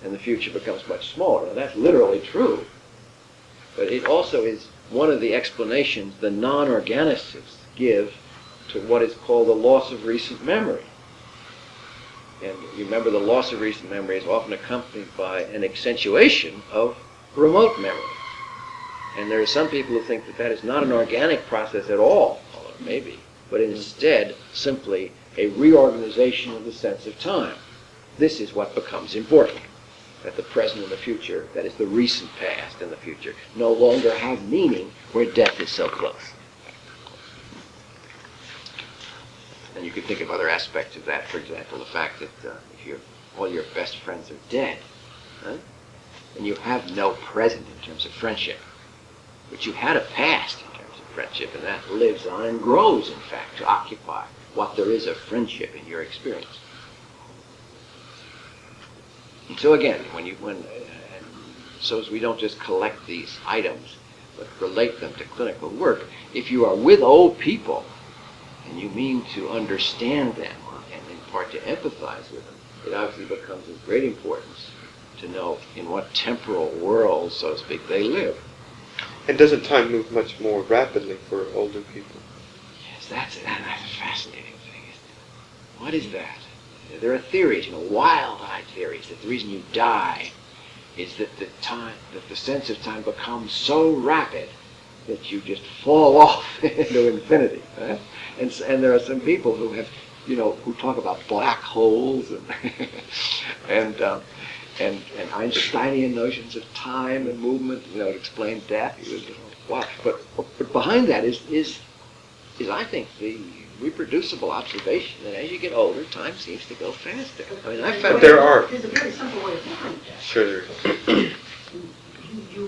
and the future becomes much smaller. Now, that's literally true, but it also is one of the explanations the non-organicists give to what is called the loss of recent memory. And you remember the loss of recent memory is often accompanied by an accentuation of remote memory. And there are some people who think that that is not an organic process at all, although it may be, but instead simply a reorganization of the sense of time. This is what becomes important, that the present and the future, that is the recent past and the future, no longer have meaning where death is so close. And you can think of other aspects of that. For example, the fact that if all your best friends are dead, right? And you have no present in terms of friendship, but you had a past in terms of friendship, and that lives on and grows, in fact, to occupy what there is of friendship in your experience. And so again, so as we don't just collect these items, but relate them to clinical work, if you are with old people, and you mean to understand them, and in part to empathize with them, it obviously becomes of great importance to know in what temporal world, so to speak, they live. And doesn't time move much more rapidly for older people? Yes, that's a fascinating thing, isn't it? What is that? There are theories, wild-eyed theories, that the reason you die is that the sense of time becomes so rapid that you just fall off into infinity. Right? And there are some people who have, who talk about black holes and Einsteinian notions of time and movement, to explain death. Wow. But behind that is I think the reproducible observation that as you get older, time seems to go faster. I mean, I found But there are. There's a very simple way of looking at that. Sure there is. What you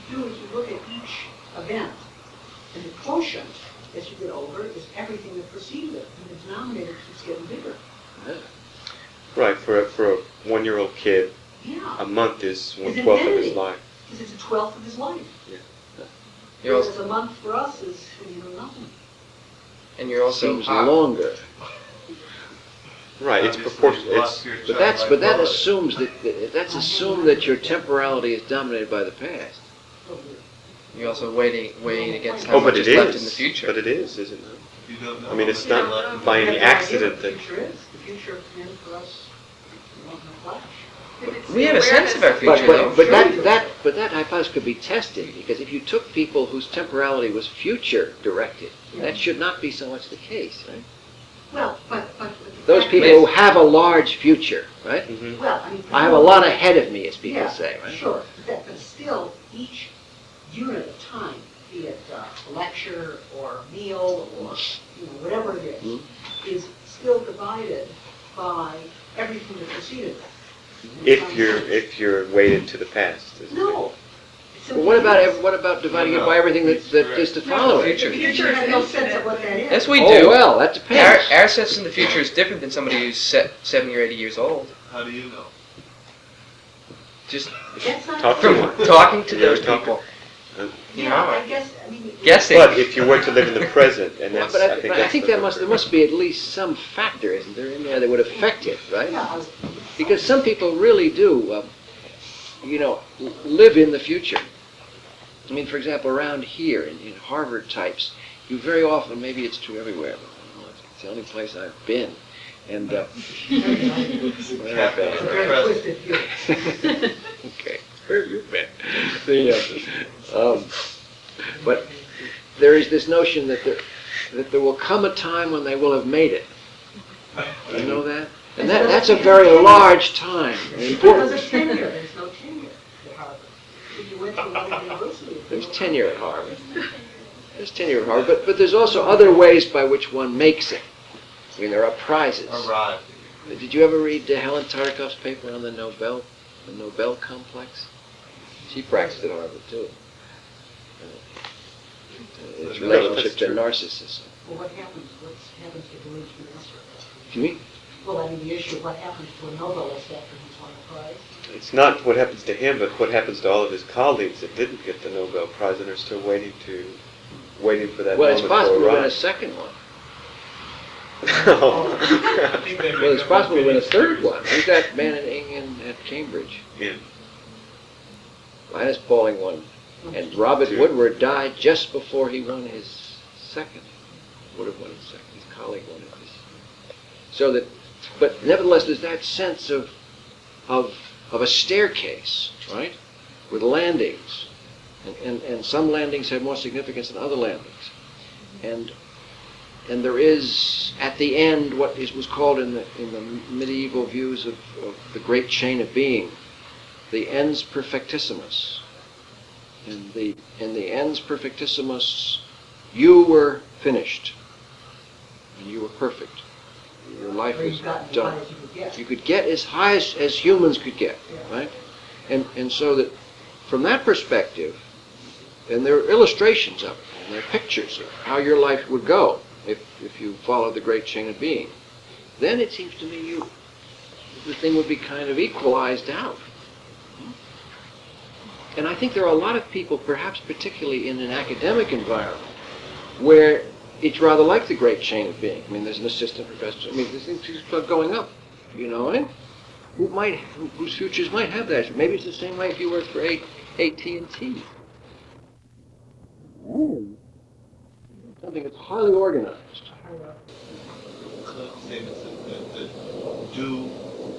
do is you look at each event, and the quotient, as you get older, is everything that preceded it, and the denominator keeps getting bigger. Yeah. Right, for a 1-year-old kid, Yeah. a month is 1/12 of infinity. his life. Because it's a 12th of his life. Yeah. Whereas a month for us is, nothing. And you're also Seems longer. Right, it's proportional. But that assumes that's assumed that your temporality is dominated by the past. you're also weighing against how Oh, much but is it left in the is. future. But it is, isn't it? You don't know. I mean, it's how much not left. by any We have no idea accident what that. the future is. The future in for us, in a flash. We have a sense of our future, though. But that hypothesis could be tested, because if you took people whose temporality was future directed, that should not be so much the case, right? Well, but Those people who have a large future, right? Mhm. well, I mean, I have a lot ahead of me, as people yeah, say, right? Sure, but still, each unit of time, be it a lecture or a meal or whatever it is, is still divided by everything that preceded it. If you're weighted to the past. isn't it? No. Well, what about dividing it by everything that is to follow it? The future has no sense of what that is. Yes, we Oh, do. well, that depends. Our sense in the future is different than somebody who's 70 or 80 years old. How do you know? Just That's not Talk to true. them. talking to Yeah, those talk- people. You Yeah, know, I guess, I mean. guessing. But if you were to live in the present, and that's, But I think I that's think the there must be at least some factor, isn't there, in there that would affect it, right? Yeah, Because some people really do, live in the future. I mean, for example, around here in Harvard types, you very often, maybe it's true everywhere, but I don't know, it's the only place I've been. And where have I been? very twisted view. Okay, where have you been? But there is this notion that there will come a time when they will have made it. Do you know that? And that's a very large time. An Because important. of tenure, there's no tenure at Harvard. If you went to another university. There's tenure at Harvard. There's tenure of Harvard, but there's also other ways by which one makes it. I mean, there are prizes. Arrived. Did you ever read Helen Tartikoff's paper on the Nobel complex? She practiced at Harvard too. Its No, relationship that's to true. narcissism. Well, what happens to the Legion answer? Do you mean? Well, I mean, the issue of what happens to a Nobelist after he's won a prize. It's not what happens to him, but what happens to all of his colleagues that didn't get the Nobel Prize and are still waiting for that Well, moment it's possible to to win a arrive. second one. I Oh. think they Well, make it's up possible to win a opinions. third one. Who's that man in England at Cambridge? Yeah. Linus Pauling won. And Robert Two. Woodward died just before he won his second. Would have won his second. His colleague won it. So that, but nevertheless, there's that sense of a staircase, right, with landings, and some landings have more significance than other landings, and there is at the end what was called in the medieval views of the great chain of being, the ens perfectissimus. In the ens perfectissimus, you were finished, and you were perfect. Your life Or was you got as done. high as you could get. You could get as high as humans could get, right? And so that from that perspective, and there are illustrations of it, and there are pictures of how your life would go if you followed the great chain of being, then it seems to me the thing would be kind of equalized out. And I think there are a lot of people, perhaps particularly in an academic environment, where it's rather like the great chain of being. I mean, there's an assistant professor. I mean, this thing's just going up, you know, and whose futures might have that. Maybe it's the same way if you work for AT&T. Something that's highly organized. Statements that do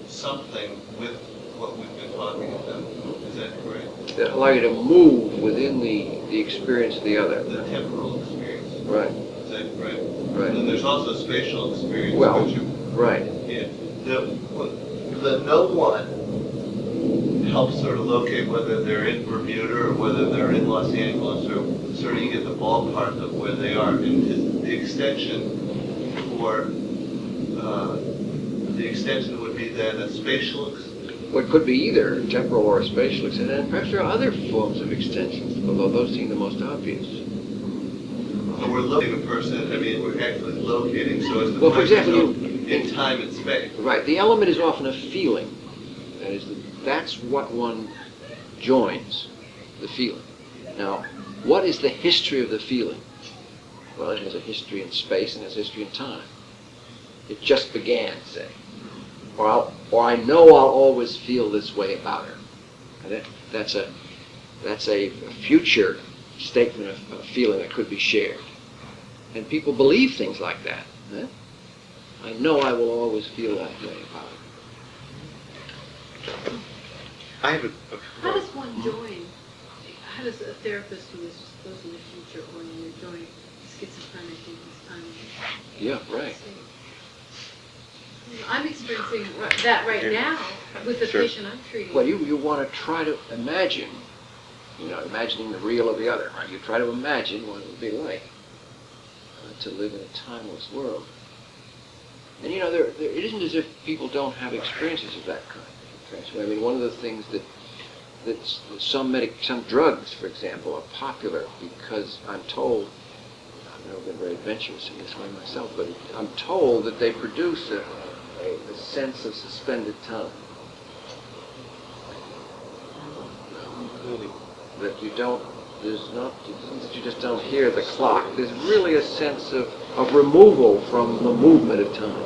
something with what we've been talking about. Is that correct? That allow you to move within the experience of the other. The temporal experience. Right, Is that correct? right. And there's also spatial experience. Well, which you, right. yeah, the no one helps sort of locate whether they're in Bermuda or whether they're in Los Angeles, or sort of you get the ballpark of where they are. And the extension for the extension would be then a spatial Well, it could be either temporal or spatial extension, and perhaps there are other forms of extensions, although those seem the most obvious. So we're locating a person, I mean, we're actually locating, so as the Well, for person example, in time and space. Right, the element is often a feeling. That is, that's what one joins, the feeling. Now, what is the history of the feeling? Well, it has a history in space and it has a history in time. It just began, say. Or I know I'll always feel this way about her. And that's a future statement of a feeling that could be shared. And people believe things like that. Eh? I know I will always feel that way about it. I have How does one join? How does a therapist who is supposed in the future or when you're joining schizophrenic in his time? Yeah, right. I'm experiencing that right now with the Sure. patient I'm treating. Well, you want to try to imagine, imagining the real of the other, right? You try to imagine what it would be like to live in a timeless world. And it isn't as if people don't have experiences of that kind. I mean, one of the things that some drugs, for example, are popular because I'm told, I've never been very adventurous in this way myself, but I'm told that they produce a sense of suspended time. That you don't, that you just don't hear the clock. There's really a sense of removal from the movement of time.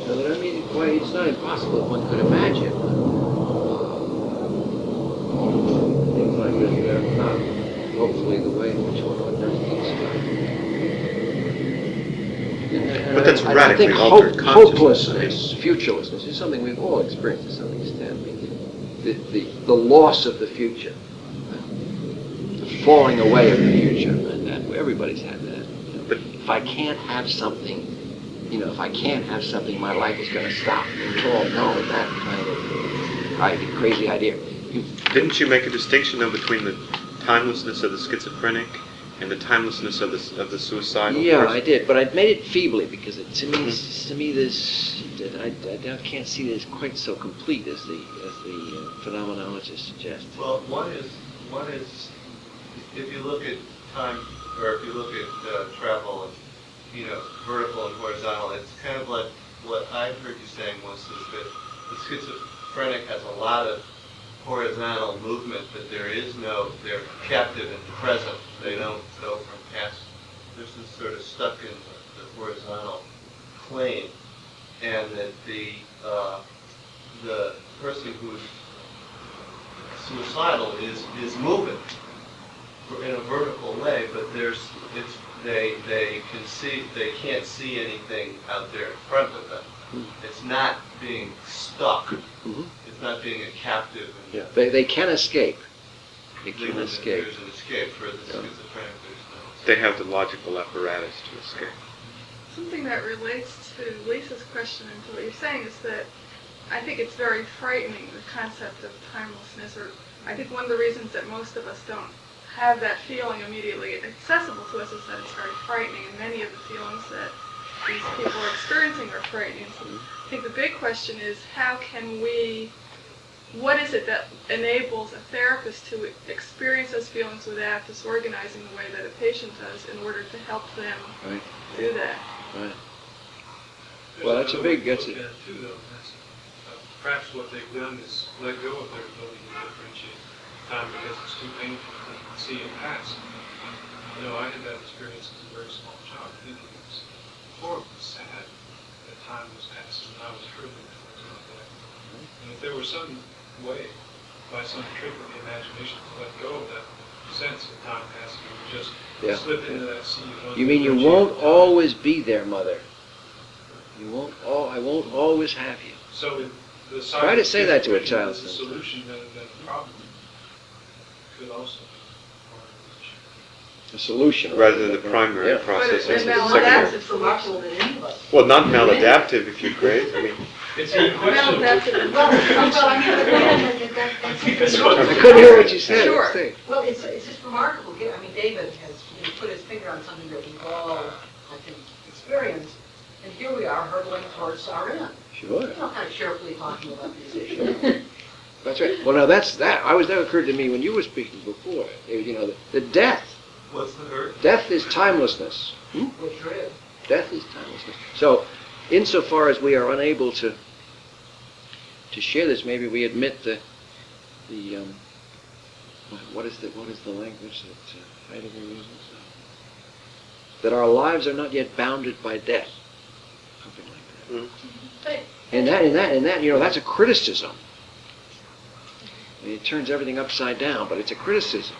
So that, I mean, it's not impossible that one could imagine things like this. They're not, hopefully, the way in which one ordinarily thinks about it. But that's I radically think altered hopelessness, futurelessness is something we've all experienced to some extent. I mean, the loss of the future, the falling away of the future, and that everybody's had that. But if I can't have something, my life is going to stop. We all know that kind of crazy idea. didn't you make a distinction though between the timelessness of the schizophrenic and the timelessness of the suicidal Yeah, person? I did, but I made it feebly because to me this I can't see that it's quite so complete as the phenomenologist suggests. Well, one is if you look at time, or if you look at travel and vertical and horizontal, it's kind of like what I heard you saying was is that the schizophrenic has a lot of horizontal movement, but they're captive in the present. They don't go from past. They're just sort of stuck in the horizontal plane, and that the person who's suicidal is moving in a vertical way, but they can't see anything out there in front of them. It's not being stuck. It's not being a captive. Yeah, they can escape. They can There's escape. an escape for the schizophrenic. They have the logical apparatus to escape. Something that relates to Lisa's question and to what you're saying is that I think it's very frightening, the concept of timelessness, or I think one of the reasons that most of us don't have that feeling immediately accessible to us is that it's very frightening, and many of the feelings that these people are experiencing are frightening. So I think the big question is what is it that enables a therapist to experience those feelings without disorganizing the way that a patient does in order to help them do that? Right. Well, that's a big. That's it. Too, though. Perhaps what they've done is let go of their ability to differentiate time because it's too painful to see it pass. I had that experience as a very small child, thinking it was horribly sad that time was passing and I was hurting things like that. And if there was some way, by some trick of the imagination, to let go of that sense of time passing and just slip into that sea of You mean you won't always be there, Mother? I won't always have you. So the Try to say that to a child. is a solution than a problem. Could also A solution. Rather than the primary process, But it's it's the maladaptive. secondary. It's remarkable that any of us. Well, not maladaptive if you're great. I mean, it's a question. Maladaptive. I couldn't hear what you said. Sure. Say. Well, it's just remarkable. I mean, David has put his finger on something that we've all, I think, experienced, and here we are hurtling towards our end. Sure. Kind of cheerfully talking about these issues. That's right. Well, now that occurred to me when you were speaking before. The death. What's the hurt? Death is timelessness. Which sure is. Death is timelessness. So, insofar as we are unable to share this, maybe we admit what is the language that Heidegger uses? That our lives are not yet bounded by death. Something like that. And that, that's a criticism. It turns everything upside down, but it's a criticism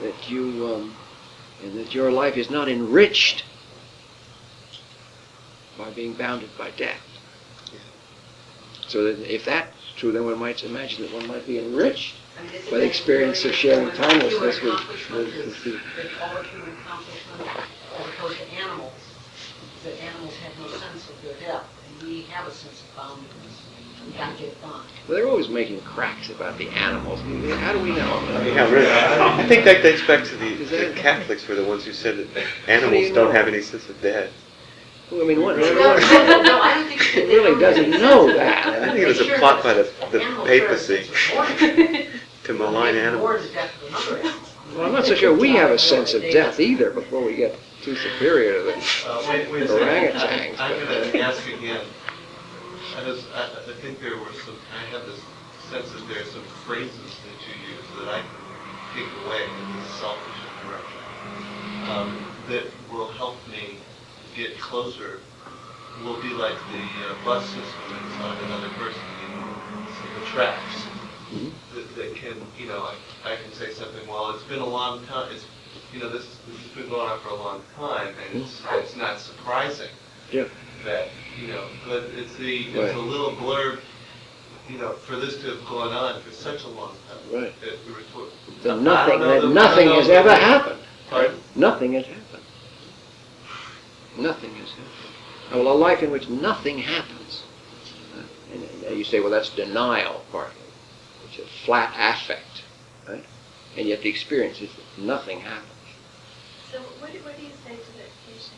that and that your life is not enriched by being bounded by death. So that if that's true, then one might imagine that one might be enriched by the experience of sharing timelessness with the... All human accomplishment as opposed to animals. That animals have no sense of their death, and we have a sense of boundedness. We got to get done. Well, they're always making cracks about the animals. How do we know? yeah, really. I think that dates back to the Catholics were the ones who said that animals don't have any sense of death. Well, I mean, No, I don't think it really doesn't know that. I think it was a plot by the papacy to malign animals. Well, I'm not so sure we have a sense of death either before we get too superior to the Wait a second. orangutans. I'm going to ask again. I think there were I have this sense that there are some phrases that you use that I can take away in this selfish direction that will help me get closer. Will be like the bus system inside another person, the tracks. That can, I can say something, well, it's been a long time, this has been going on for a long time, and it's not surprising that, but it's a little blurb, for this to have gone on for such a long time. Right. That nothing has ever happened. Pardon? Nothing has happened. Nothing has happened. Well, a life in which nothing happens. And you say, well, that's denial, partly. It's a flat affect, right? and yet the experience is that nothing happens. So what do you say to that patient?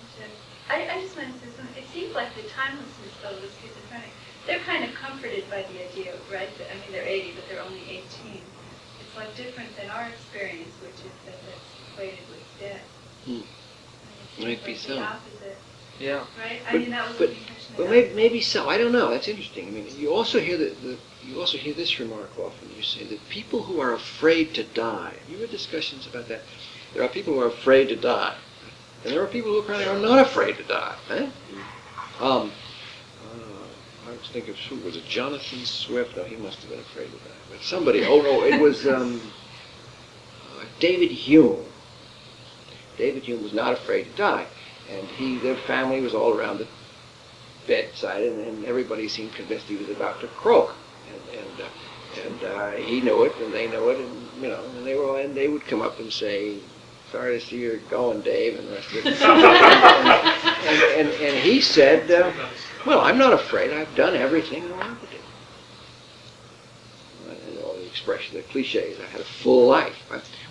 I just want to say something. It seems like the timelessness of the schizophrenic, they're kind of comforted by the idea, right? I mean, they're 80, but they're only 18. It's like different than our experience, which is that that's equated with death. Might be so. The opposite, Yeah. right? I But- mean, that was but- the impression. Well, maybe so. I don't know. That's interesting. I mean, you also hear you also hear this remark often. You say that people who are afraid to die. Have you heard discussions about that? There are people who are afraid to die, and there are people who apparently are not afraid to die. Eh? I was thinking, was it Jonathan Swift? No, he must have been afraid to die. But somebody. Oh no, it was David Hume. David Hume was not afraid to die, and their family was all around the bedside, and everybody seemed convinced he was about to croak, and he knew it, and they knew it, and and they would come up and say, "Sorry to see you're going, Dave," and the rest of it. and he said, "Well, I'm not afraid. I've done everything I wanted to do." And all the expression, the cliches. I had a full life.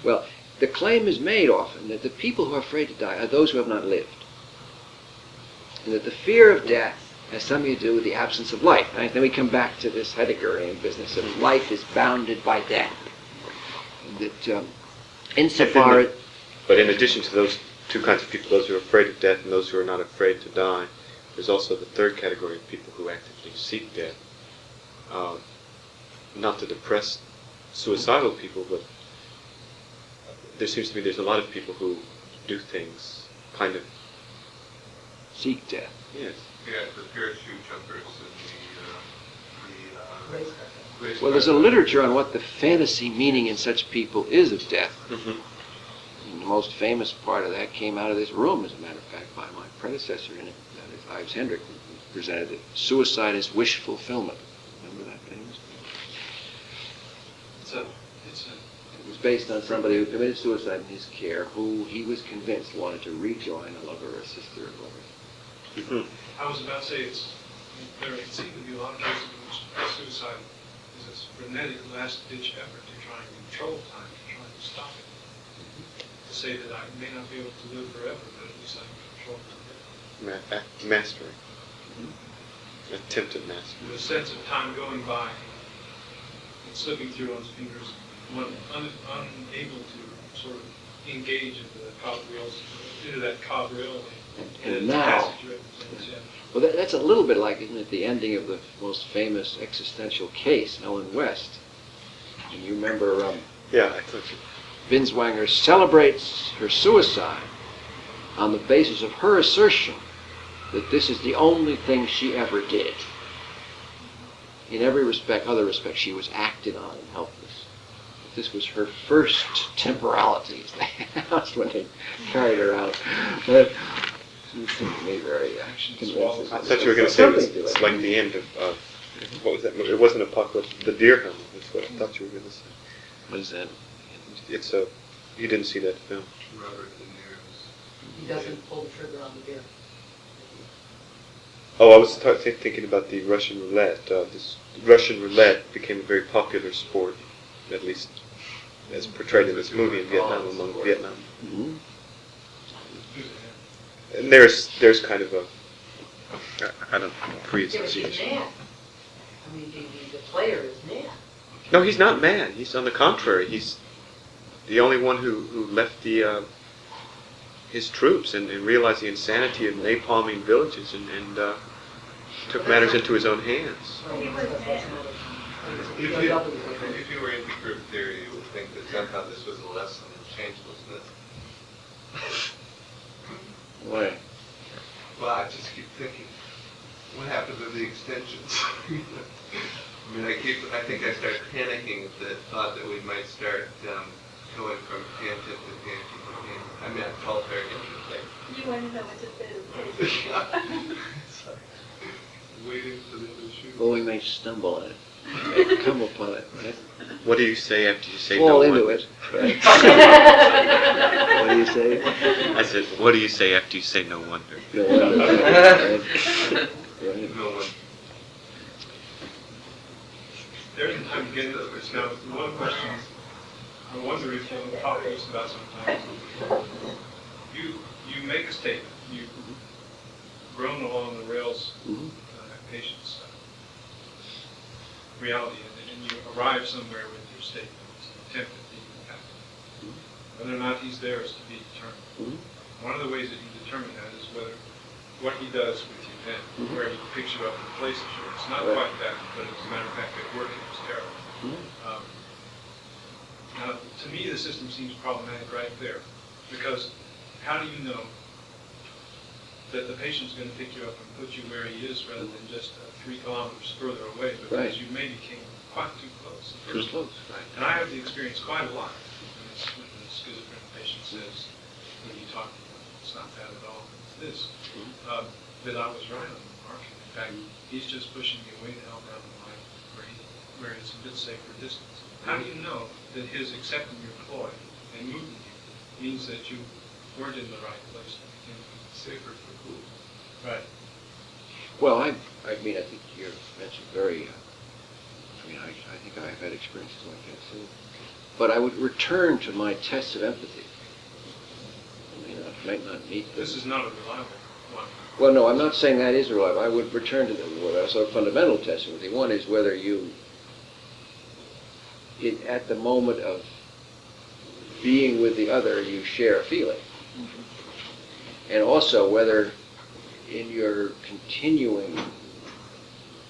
Well, the claim is made often that the people who are afraid to die are those who have not lived. And that the fear of death has something to do with the absence of life. And then we come back to this Heideggerian business of life is bounded by death. And that insofar as... But in addition to those two kinds of people, those who are afraid of death and those who are not afraid to die, there's also the third category of people who actively seek death. Not the depressed, suicidal people, but there seems to me there's a lot of people who do things kind of seek death. Yes. Yeah, the parachute jumpers and the race Well, there's a literature on what the fantasy meaning in such people is of death. And the most famous part of that came out of this room, as a matter of fact, by my predecessor in it, that is Ives Hendrick, who presented it. Suicide is wish fulfillment. Remember that famous? It was based on somebody who committed suicide in his care, who he was convinced wanted to rejoin a lover or a sister or lover. I was about to say there seem to be a lot of cases in which suicide is a frenetic last-ditch effort to try and control time, to try and stop it. To say that I may not be able to live forever, but at least I can control time. Mastery. Attempted mastery. The sense of time going by and slipping through one's fingers, one unable to sort of engage into that cabriole. And now, well, that's a little bit like, isn't it, the ending of the most famous existential case, Ellen West. And you remember, Yeah, I thought you. Binswanger celebrates her suicide on the basis of her assertion that this is the only thing she ever did. In every other respect, she was acted on and helpless. But this was her first temporality, as they announced when they carried her out. That seems to me very convincing. I thought you were going to say it's like the end of what was that movie? It wasn't Apocalypse. The Deer Hunter. That's what I thought you were going to say. What is that? It's you didn't see that film. Robert De Niro's. He doesn't pull the trigger on the deer. Oh, I was thinking about the Russian roulette. This Russian roulette became a very popular sport, at least as portrayed in this movie in Vietnam, among Vietnam. Mm-hmm. And there's kind of a, I don't know, free Yeah, but he's association. mad. I mean, the player is mad. No, he's not mad. He's on the contrary. He's the only one who left the his troops and realized the insanity of napalming villages and took matters into his own hands. He was mad. If you were into group theory, you would think that somehow this was a lesson in changelessness. Why? Well, I just keep thinking, what happened to the extensions? I mean, I think I start panicking at the thought that we might start going from tangent to tangent to tangent. I mean, it's all very interesting. You want to know what to say. Sorry. Waiting for the other shoe. Well, we may stumble on it, may come upon it, right? What do you say after you say Fall no into wonder? it. Right? What do you say? I said, what do you say after you say no wonder? No wonder. Right? Right. No one. There's a time to get into this. Now, one question I wonder if you'll talk to us about sometimes. You make a statement. You've grown along the rails patient's reality, and you arrive somewhere with your statement. It's an attempt at being empathic. Whether or not he's there is to be determined. One of the ways that you determine that is what he does with you then, where he picks you up and places you. It's not quite that, but as a matter of fact, at work it was terrible. Now, to me, the system seems problematic right there, because how do you know that the patient's going to pick you up and put you where he is rather than just 3 kilometers further away, because you maybe came quite too close. Too close, right. And I have the experience quite a lot when the schizophrenic patient says, when you talk to him, it's not that at all, it's this, that I was right on the mark. In fact, he's just pushing me way the hell down the line where it's a bit safer distance. How do you know that his accepting your ploy and moving you means that you weren't in the right place to begin with? Safer for who? Right. Well, I mean, I think you mentioned very, I think I've had experiences like that too. But I would return to my tests of empathy. I might not meet them. This is not a reliable one. Well, no, I'm not saying that is reliable. I would return to what are sort of fundamental tests of empathy. One is whether you, at the moment of being with the other, you share a feeling. And also whether in your continuing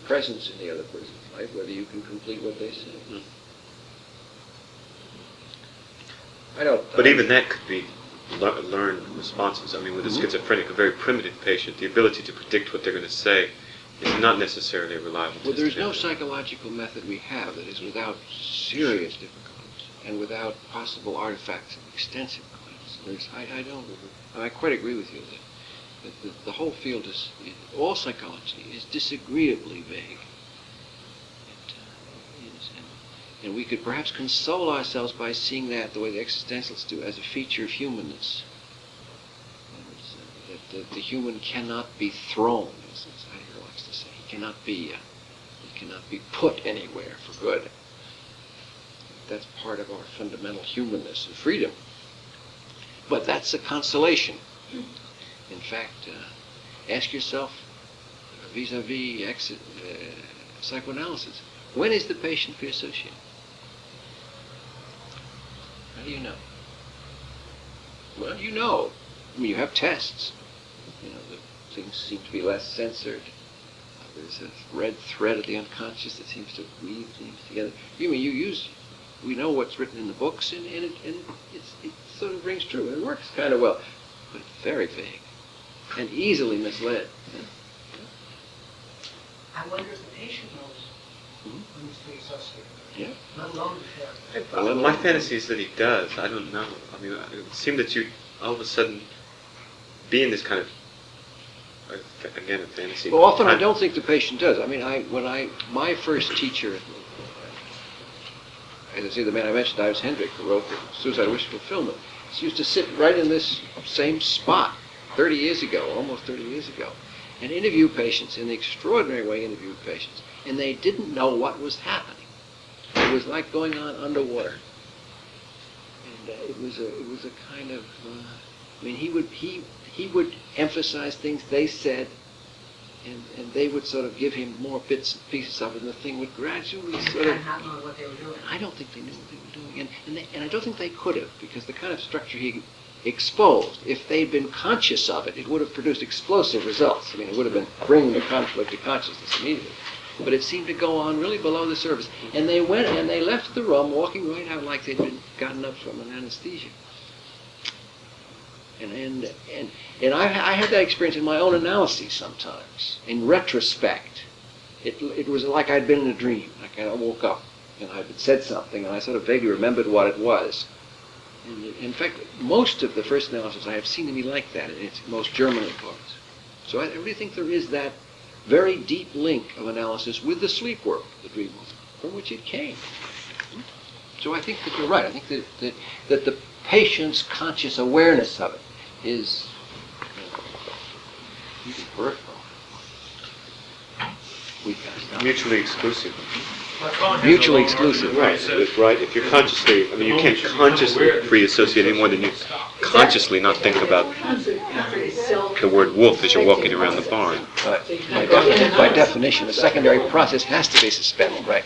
presence in the other person's life, whether you can complete what they say. But even that could be learned responses. I mean, with a schizophrenic, a very primitive patient, the ability to predict what they're going to say is not necessarily a reliable Well, there's no test. psychological method we have that is without serious difficulties and without possible artifacts of extensive claims. I quite agree with you that the whole field all psychology is disagreeably vague. And we could perhaps console ourselves by seeing that the way the existentialists do, as a feature of humanness. That the human cannot be thrown, as Heidegger likes to say. He cannot be put anywhere for good. That's part of our fundamental humanness and freedom. But that's a consolation. In fact, ask yourself, vis-a-vis psychoanalysis, when is the patient pre-associated? How do you know? Well, you know. I mean, you have tests. The things seem to be less censored. There's a red thread of the unconscious that seems to weave things together. We know what's written in the books, and it sort of rings true. It works kind of well, but it's very vague and easily misled. I wonder if the patient knows when he's pre-associated. Yeah. Not alone the therapist. Well, my fantasy is that he does. I don't know. I mean, it would seem that you all of a sudden be in this kind of, again, a fantasy. Well, often I don't think the patient does. I mean, my first teacher, as I say, the man I mentioned, Ives Hendrick, who wrote the Suicide Wish Fulfillment, he used to sit right in this same spot 30 years ago, almost 30 years ago, and interview patients in the extraordinary way interviewed patients, and they didn't know what was happening. It was like going on underwater, and it was a kind of. I mean, he would emphasize things they said, and they would sort of give him more bits and pieces of it, and the thing would gradually sort of. And not knowing what they were doing. I don't think they knew what they were doing, and I don't think they could have, because the kind of structure he exposed, if they'd been conscious of it, it would have produced explosive results. I mean, it would have been bringing the conflict to consciousness immediately. But it seemed to go on really below the surface. And they went and they left the room walking right out like they'd been gotten up from an anesthesia. And I had that experience in my own analyses sometimes. In retrospect, it was like I'd been in a dream. Like I woke up and I'd said something and I sort of vaguely remembered what it was. And in fact, most of the first analysis I have seen to be like that in its most germinal parts. So I really think there is that very deep link of analysis with the sleep work, the dream work, from which it came. So I think that you're right. I think that the patient's conscious awareness of it is even peripheral. we can't stop. Mutually exclusive. Mutually exclusive. Right. Right. If you're consciously, I mean, you can't consciously free associate any more than you consciously not think about the word wolf as you're walking around the barn. But by definition, the secondary process has to be suspended, right?